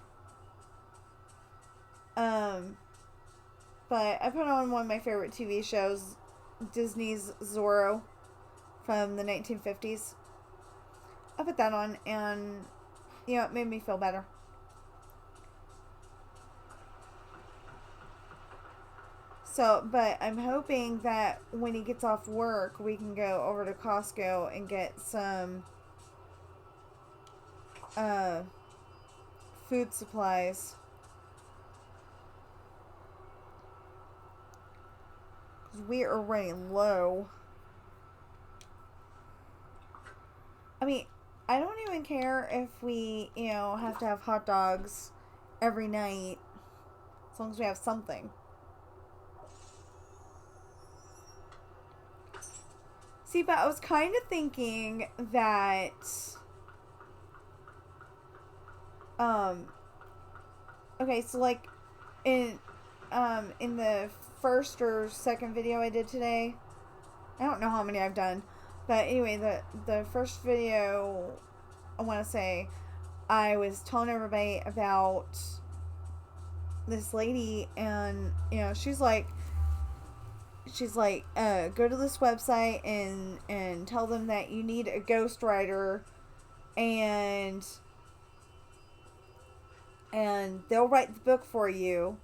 A: But I put on one of my favorite TV shows, Disney's Zorro, from the 1950s. I put that on, and it made me feel better. So, but I'm hoping that when he gets off work, we can go over to Costco and get some food supplies. Because we are running low. I mean, I don't even care if we, have to have hot dogs every night. As long as we have something. See, but I was kind of thinking that, okay, so like, in the first or second video I did today, I don't know how many I've done, but anyway, the first video, I want to say, I was telling everybody about this lady, and, she's like, go to this website and tell them that you need a ghostwriter, and they'll write the book for you,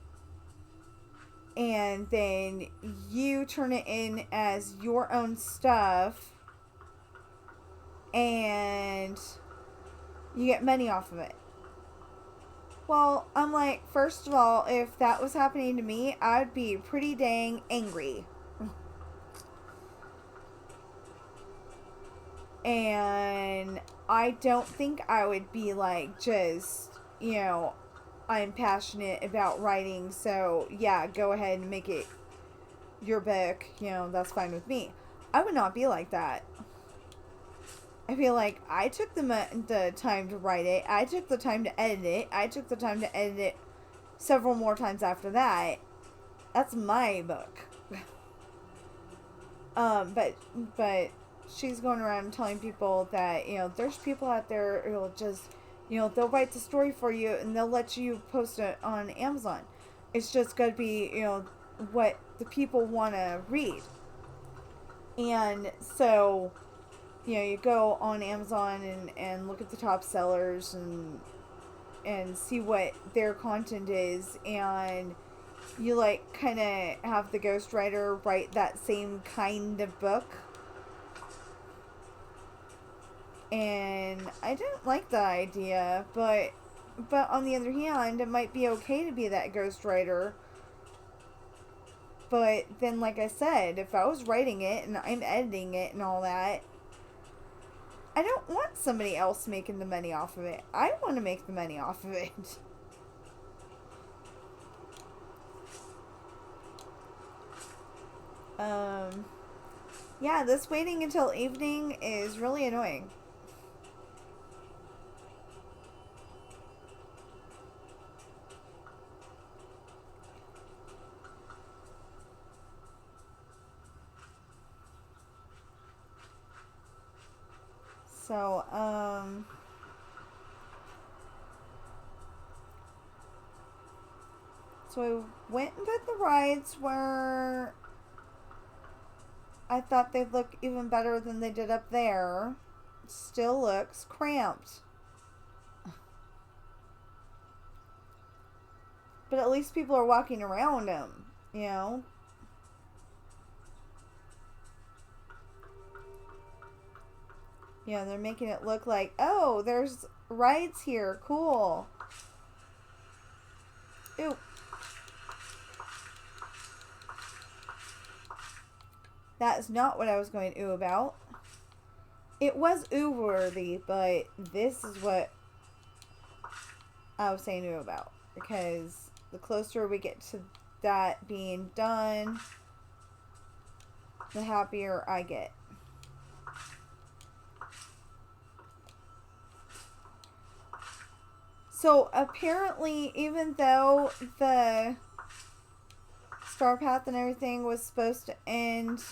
A: and then you turn it in as your own stuff, and you get money off of it. Well, I'm like, first of all, if that was happening to me, I'd be pretty dang angry. And I don't think I would be like, just, I'm passionate about writing, so yeah, go ahead and make it your book, that's fine with me. I would not be like that. I feel like I took the time to write it. I took the time to edit it. I took the time to edit it several more times after that. That's my book. But she's going around telling people that, there's people out there who'll just, they'll write the story for you and they'll let you post it on Amazon. It's just got to be, what the people want to read. And so, you go on Amazon and look at the top sellers and see what their content is, and you like kind of have the ghostwriter write that same kind of book. And I didn't like the idea, but on the other hand, it might be okay to be that ghostwriter. But then, like I said, if I was writing it and I'm editing it and all that, I don't want somebody else making the money off of it. I want to make the money off of it. Yeah, this waiting until evening is really annoying. So, so I went and put the rides where I thought they'd look even better than they did up there. Still looks cramped. But at least people are walking around them, they're making it look like, oh, there's rides here. Cool. Ooh. That is not what I was going ooh about. It was ooh worthy, but this is what I was saying ooh about. Because the closer we get to that being done, the happier I get. So apparently, even though the Star Path and everything was supposed to end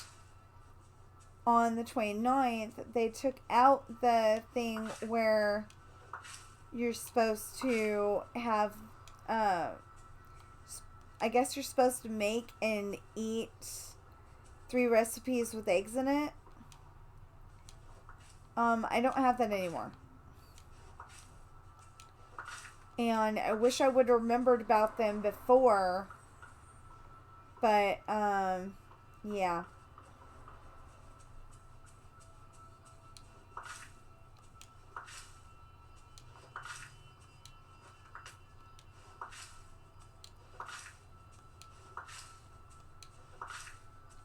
A: on the 29th, they took out the thing where you're supposed to have, I guess you're supposed to make and eat 3 recipes with eggs in it. I don't have that anymore. And I wish I would have remembered about them before. But, yeah.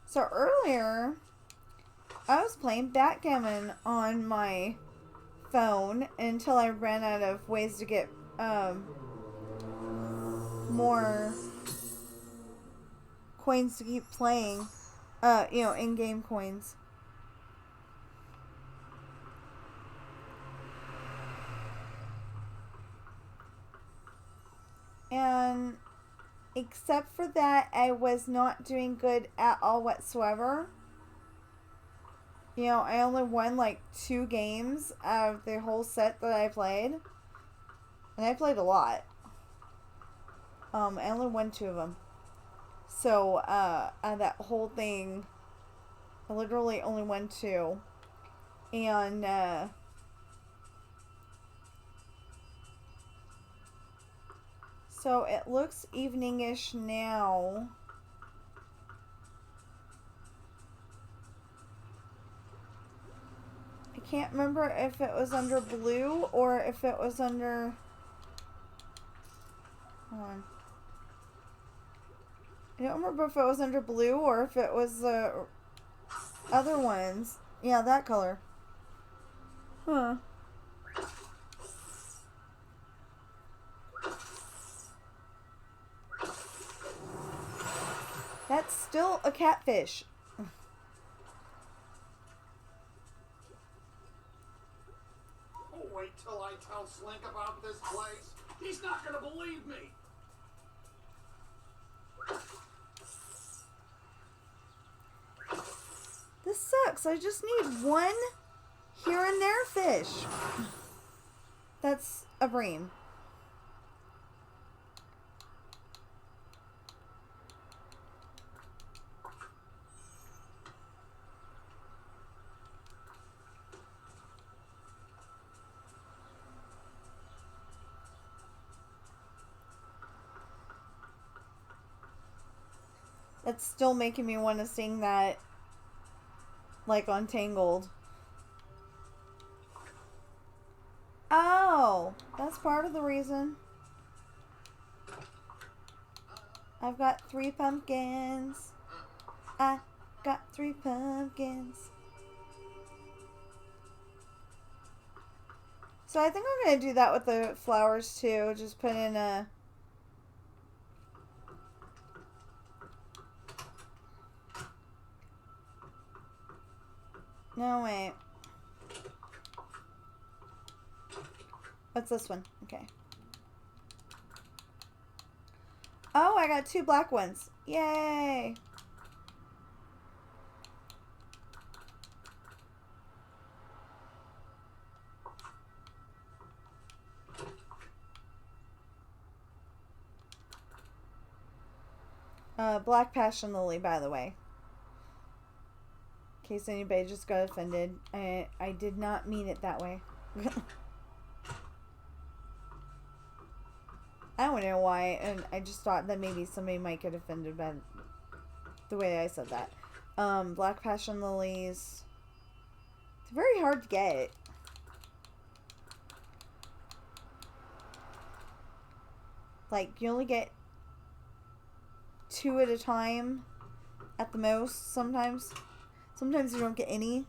A: So earlier, I was playing backgammon on my phone until I ran out of ways to get more coins to keep playing. In-game coins. And except for that, I was not doing good at all whatsoever. I only won like 2 games out of the whole set that I played. And I played a lot. I only won 2 of them. So, out of that whole thing, I literally only won 2. And, so it looks evening-ish now. I can't remember if it was under blue or if it was under... Hold on. I don't remember if it was under blue or if it was the other ones. Yeah, that color. Huh. That's still a catfish.
D: Oh, wait till I tell Slink about this place. He's not gonna believe me.
A: This sucks. I just need one here and there fish. That's a bream. That's still making me want to sing that, like, on Tangled. Oh, that's part of the reason. I've got 3 pumpkins. I got 3 pumpkins. So I think I'm going to do that with the flowers too. Just put in a... No, wait. What's this one? Okay. Oh, I got 2 black ones. Yay! Black Passion Lily, by the way. In case anybody just got offended. I did not mean it that way. I don't know why, and I just thought that maybe somebody might get offended by the way I said that. Black Passion Lilies. It's very hard to get. Like, you only get 2 at a time at the most sometimes. Sometimes you don't get any.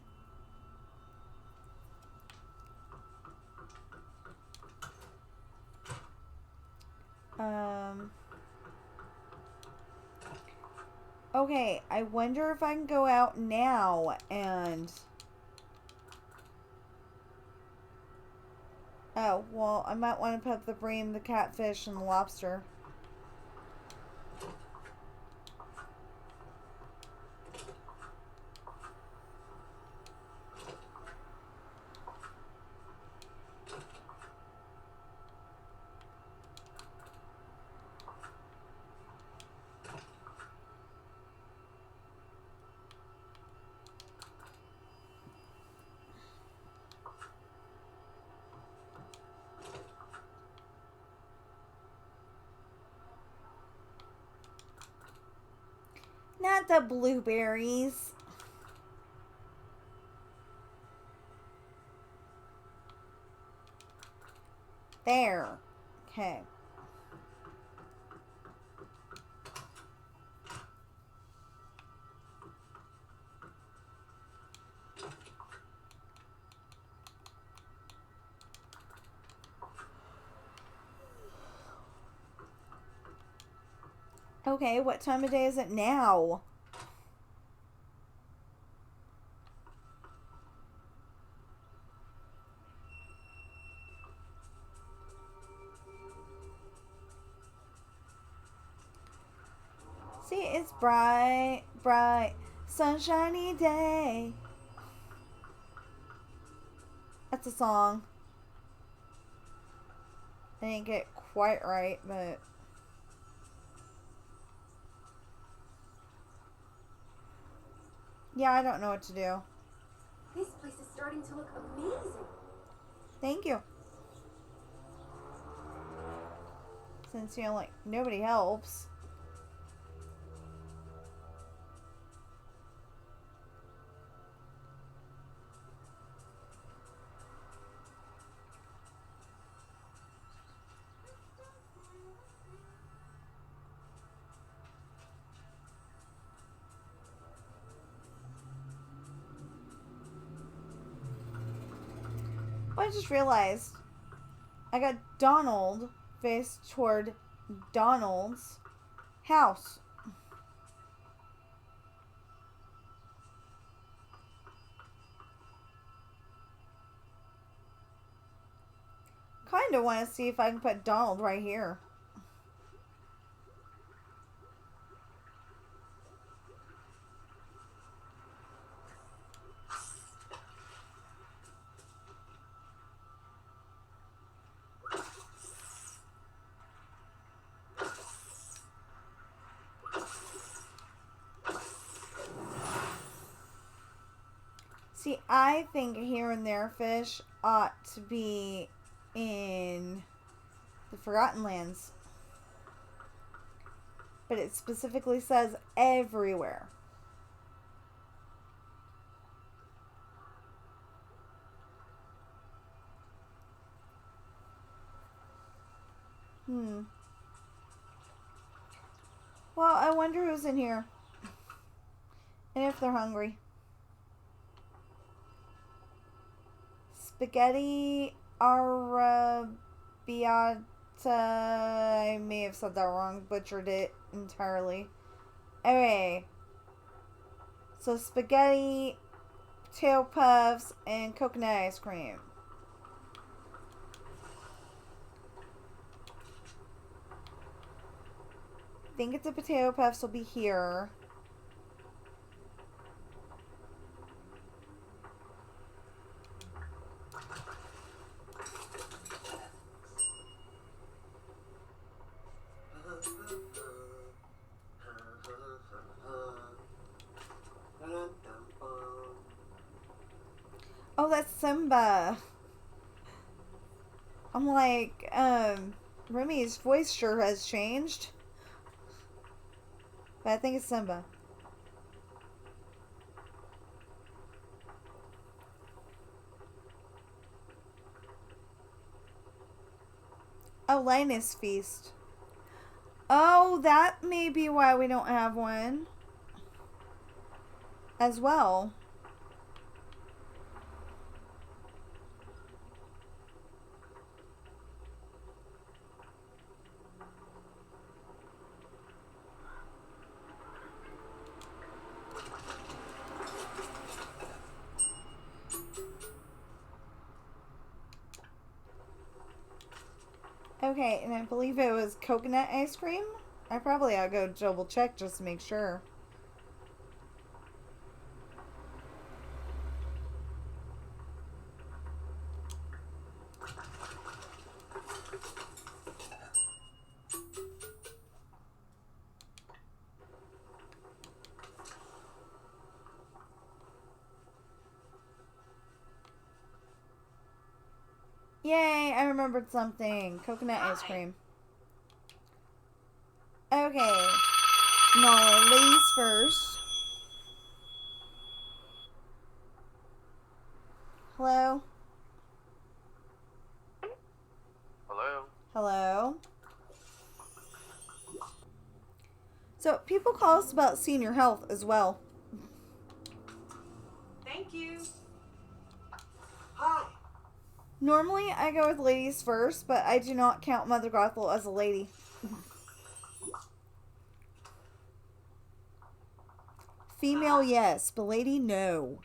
A: Okay, I wonder if I can go out now and... Oh, well, I might want to put up the bream, the catfish, and the lobster. want the blueberries. There. Okay. Okay, what time of day is it now? See, it's bright, bright, sunshiny day. That's a song. I didn't get it quite right, but... yeah, I don't know what to do.
C: This place is starting to look amazing.
A: Thank you. Since, you know, like, nobody helps. I just realized I got Donald faced toward Donald's house. Kind of want to see if I can put Donald right here. See, I think Here and There Fish ought to be in the Forgotten Lands. But it specifically says everywhere. Well, I wonder who's in here. And if they're hungry. Spaghetti arrabbiata. I may have said that wrong. Butchered it entirely. Okay. So spaghetti, potato puffs, and coconut ice cream. I think it's the potato puffs will be here. Oh, that's Simba. I'm like, Remy's voice sure has changed. But I think it's Simba. Oh, Linus Feast. Oh, that may be why we don't have one. As well. Okay, and I believe it was coconut ice cream. I probably ought to go double check just to make sure. Yay, I remembered something. Coconut ice cream. Okay. No, ladies first. Hello?
E: Hello?
A: Hello? So, people call us about senior health as well.
B: Thank you.
D: Hi.
A: Normally, I go with ladies first, but I do not count Mother Gothel as a lady. Female, yes, but lady, no.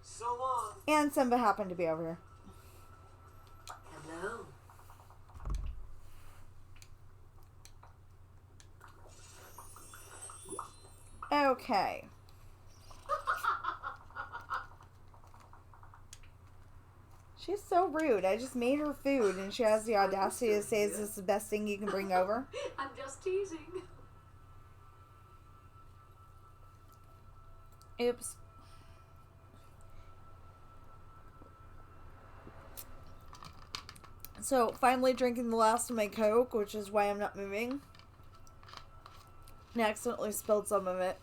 D: So long.
A: And Simba happened to be over here.
B: Hello.
A: Okay. She's so rude. I just made her food and she has the audacity to say, "Is this the best thing you can bring over?"
B: I'm just teasing.
A: Oops. So, finally drinking the last of my Coke, which is why I'm not moving. And I accidentally spilled some of it.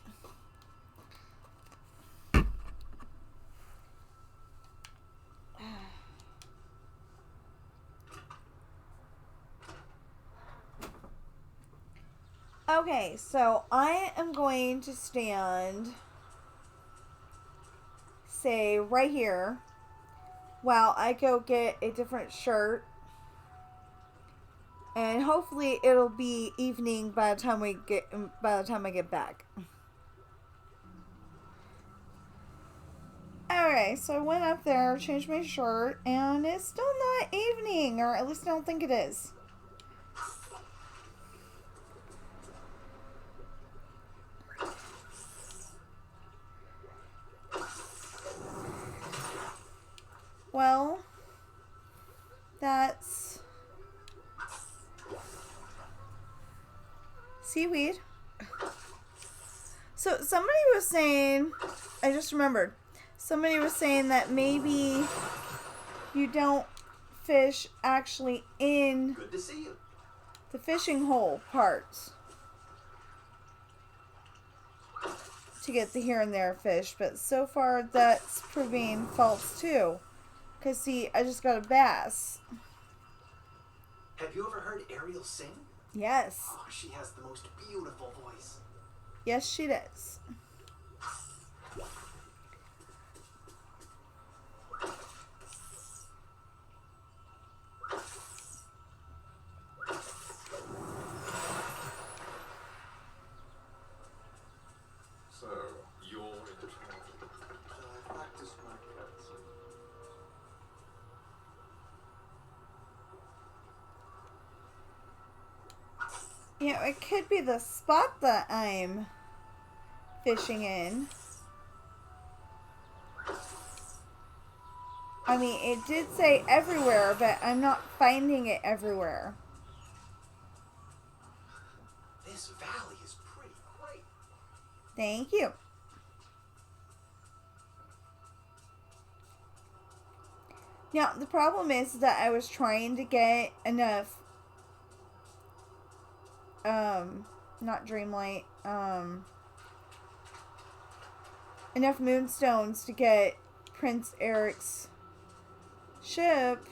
A: Okay, so I am going to stand, say, right here, while I go get a different shirt. And hopefully it'll be evening by the time I get back. Alright, so I went up there, changed my shirt, and it's still not evening, or at least I don't think it is. Well, that's seaweed. So somebody was saying, I just remembered, somebody was saying that maybe you don't fish actually in
D: Good to see you.
A: the fishing hole parts to get the here and there fish, but so far that's proving false too. Because see, I just got a bass.
D: Have you ever heard Ariel sing?
A: Yes.
D: Oh, she has the most beautiful voice.
A: Yes, she does.
F: So, you're into travel.
D: I practice my cuts.
A: Yeah, it could be the spot that I'm fishing in. I mean, it did say everywhere, but I'm not finding it everywhere.
D: This valley is pretty great.
A: Thank you. Now, the problem is that I was trying to get enough, not Dreamlight, enough moonstones to get Prince Eric's ship,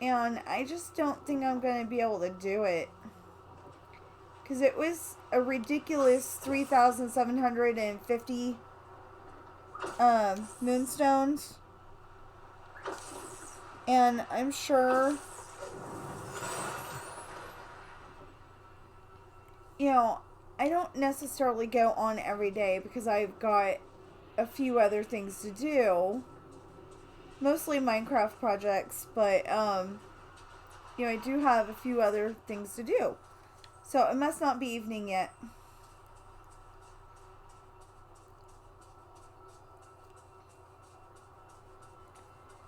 A: and I just don't think I'm going to be able to do it. Because it was a ridiculous 3,750 moonstones. And I'm sure, you know, I don't necessarily go on every day because I've got a few other things to do. Mostly Minecraft projects, but, you know, I do have a few other things to do. So it must not be evening yet.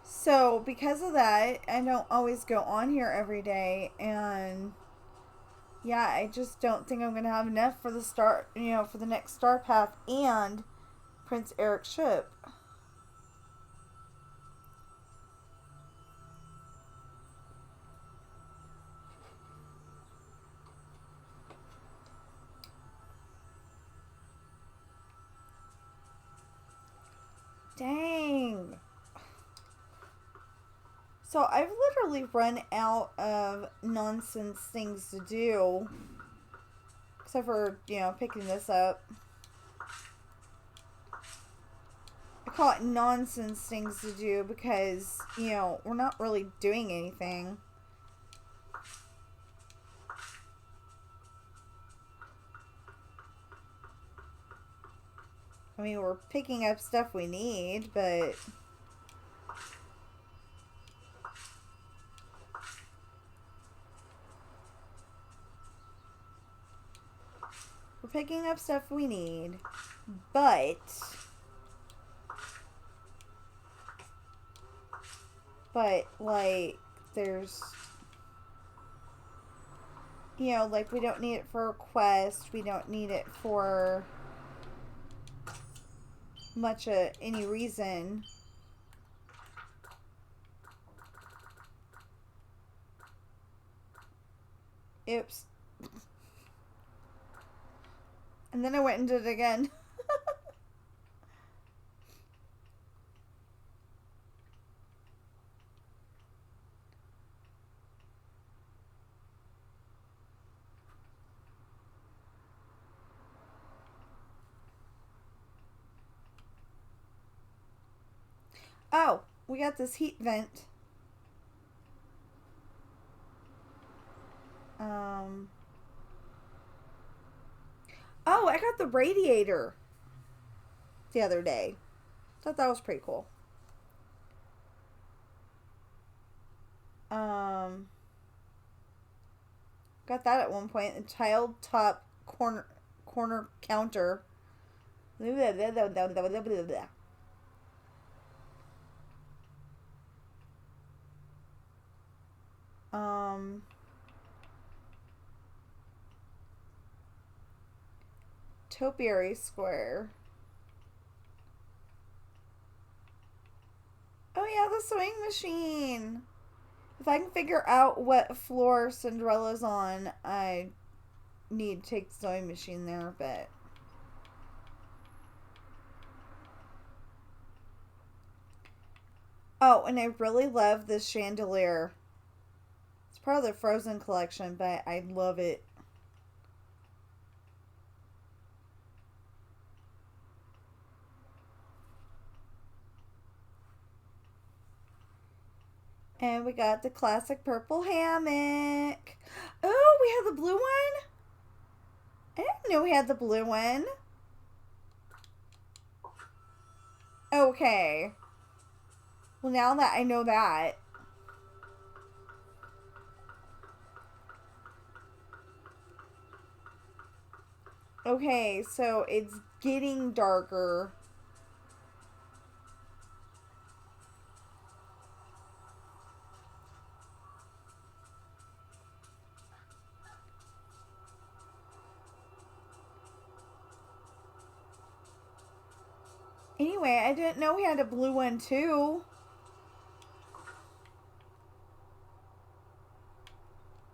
A: So because of that, I don't always go on here every day, and yeah, I just don't think I'm gonna have enough for the start, you know, for the next Star Path and Prince Eric's ship. Dang. So I've literally run out of nonsense things to do. Except for, you know, picking this up. I call it nonsense things to do because, you know, we're not really doing anything. I mean, we're picking up stuff we need, but... We're picking up stuff we need, but... But, like, there's... You know, like, we don't need it for a quest. We don't need it for... much any reason. Oops. And then I went and did it again. Oh, we got this heat vent. Oh, I got the radiator the other day. Thought that was pretty cool. Got that at one point. A tiled top corner counter. Blah, blah, blah, blah, blah, blah, blah, blah. Topiary Square. Oh yeah, the sewing machine. If I can figure out what floor Cinderella's on, I need to take the sewing machine there, but... Oh, and I really love this chandelier. It's part of the Frozen collection, but I love it. And we got the classic purple hammock. Oh, we have the blue one? I didn't know we had the blue one. Okay. Well, now that I know that. Okay, so it's getting darker. Anyway, I didn't know we had a blue one too.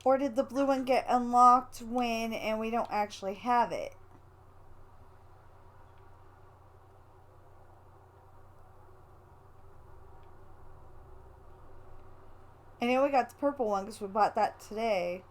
A: Or did the blue one get unlocked when and we don't actually have it? I know we got the purple one because we bought that today.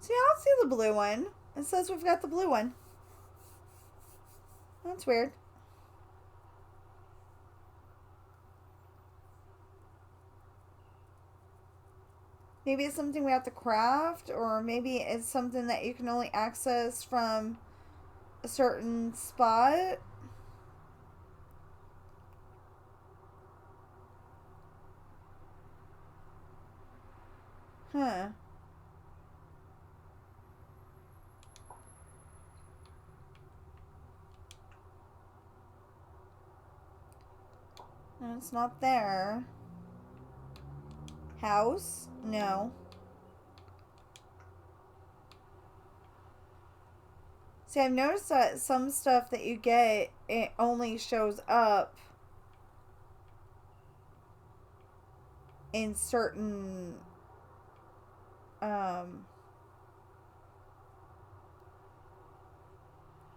A: See, I don't see the blue one. It says we've got the blue one. That's weird. Maybe it's something we have to craft, or maybe it's something that you can only access from a certain spot. Huh. No, it's not there. House? No. See, I've noticed that some stuff that you get, it only shows up in certain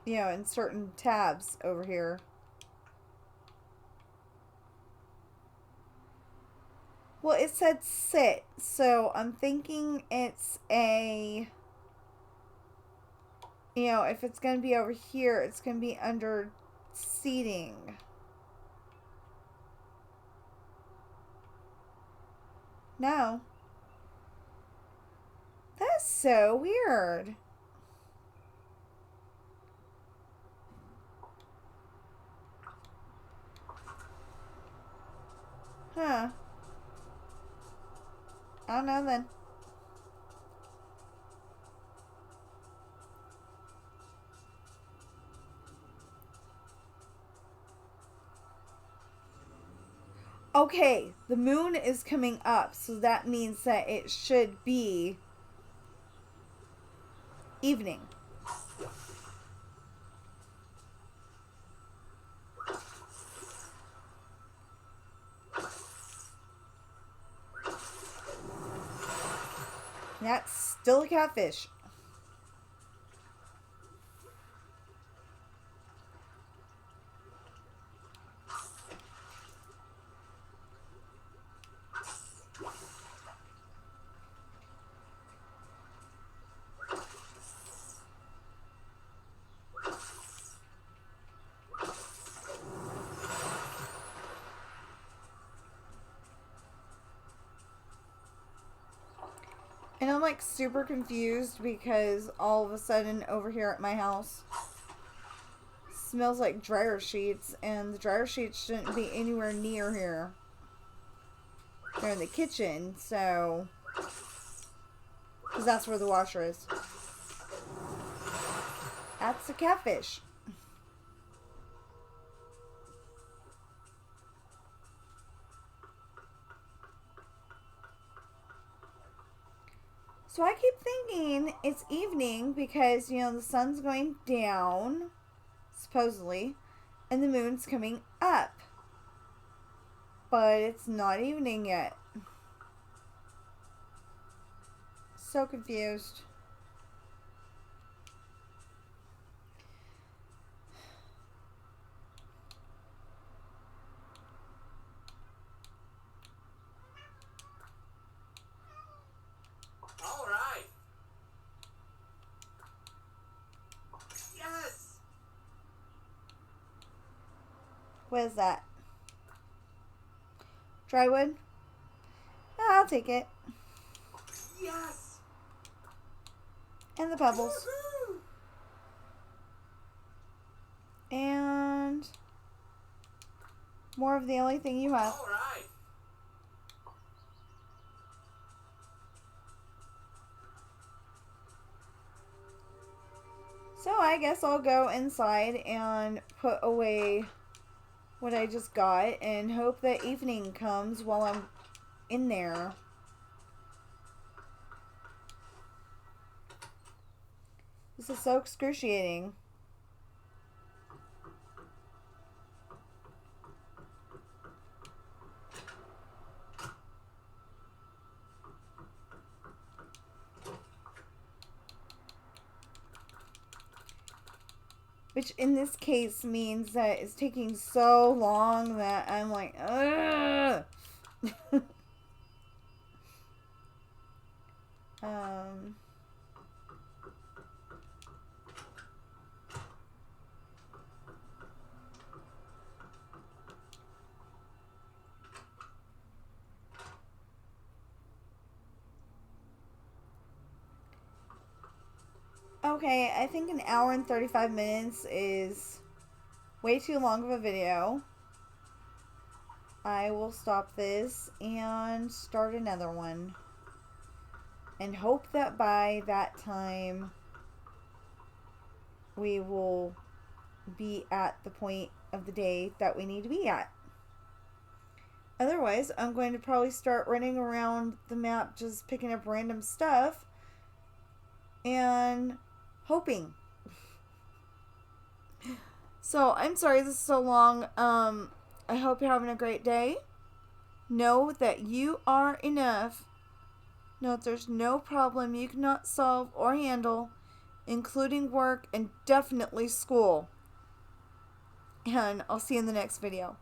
A: you know, in certain tabs over here. Well, it said sit, so I'm thinking it's a, you know, if it's going to be over here, it's going to be under seating. No. That's so weird. Huh. I don't know then. Okay, the moon is coming up, so that means that it should be evening. That's still a catfish. And I'm like super confused because all of a sudden over here at my house smells like dryer sheets, and the dryer sheets shouldn't be anywhere near here. They're in the kitchen, so, because that's where the washer is. That's a catfish. So I keep thinking it's evening because, you know, the sun's going down, supposedly, and the moon's coming up. But it's not evening yet. So confused.
B: All right. Yes.
A: What is that? Dry wood? I'll take it.
B: Yes.
A: And the pebbles.
B: Woohoo!
A: And more of the only thing you have.
B: All right.
A: So I guess I'll go inside and put away what I just got and hope that evening comes while I'm in there. This is so excruciating. Which in this case means that it's taking so long that I'm like, ugh. Okay, I think an hour and 35 minutes is way too long of a video. I will stop this and start another one. And hope that by that time we will be at the point of the day that we need to be at. Otherwise, I'm going to probably start running around the map just picking up random stuff and hoping. So, I'm sorry this is so long. I hope you're having a great day. Know that you are enough. Know that there's no problem you cannot solve or handle, including work and definitely school. And I'll see you in the next video.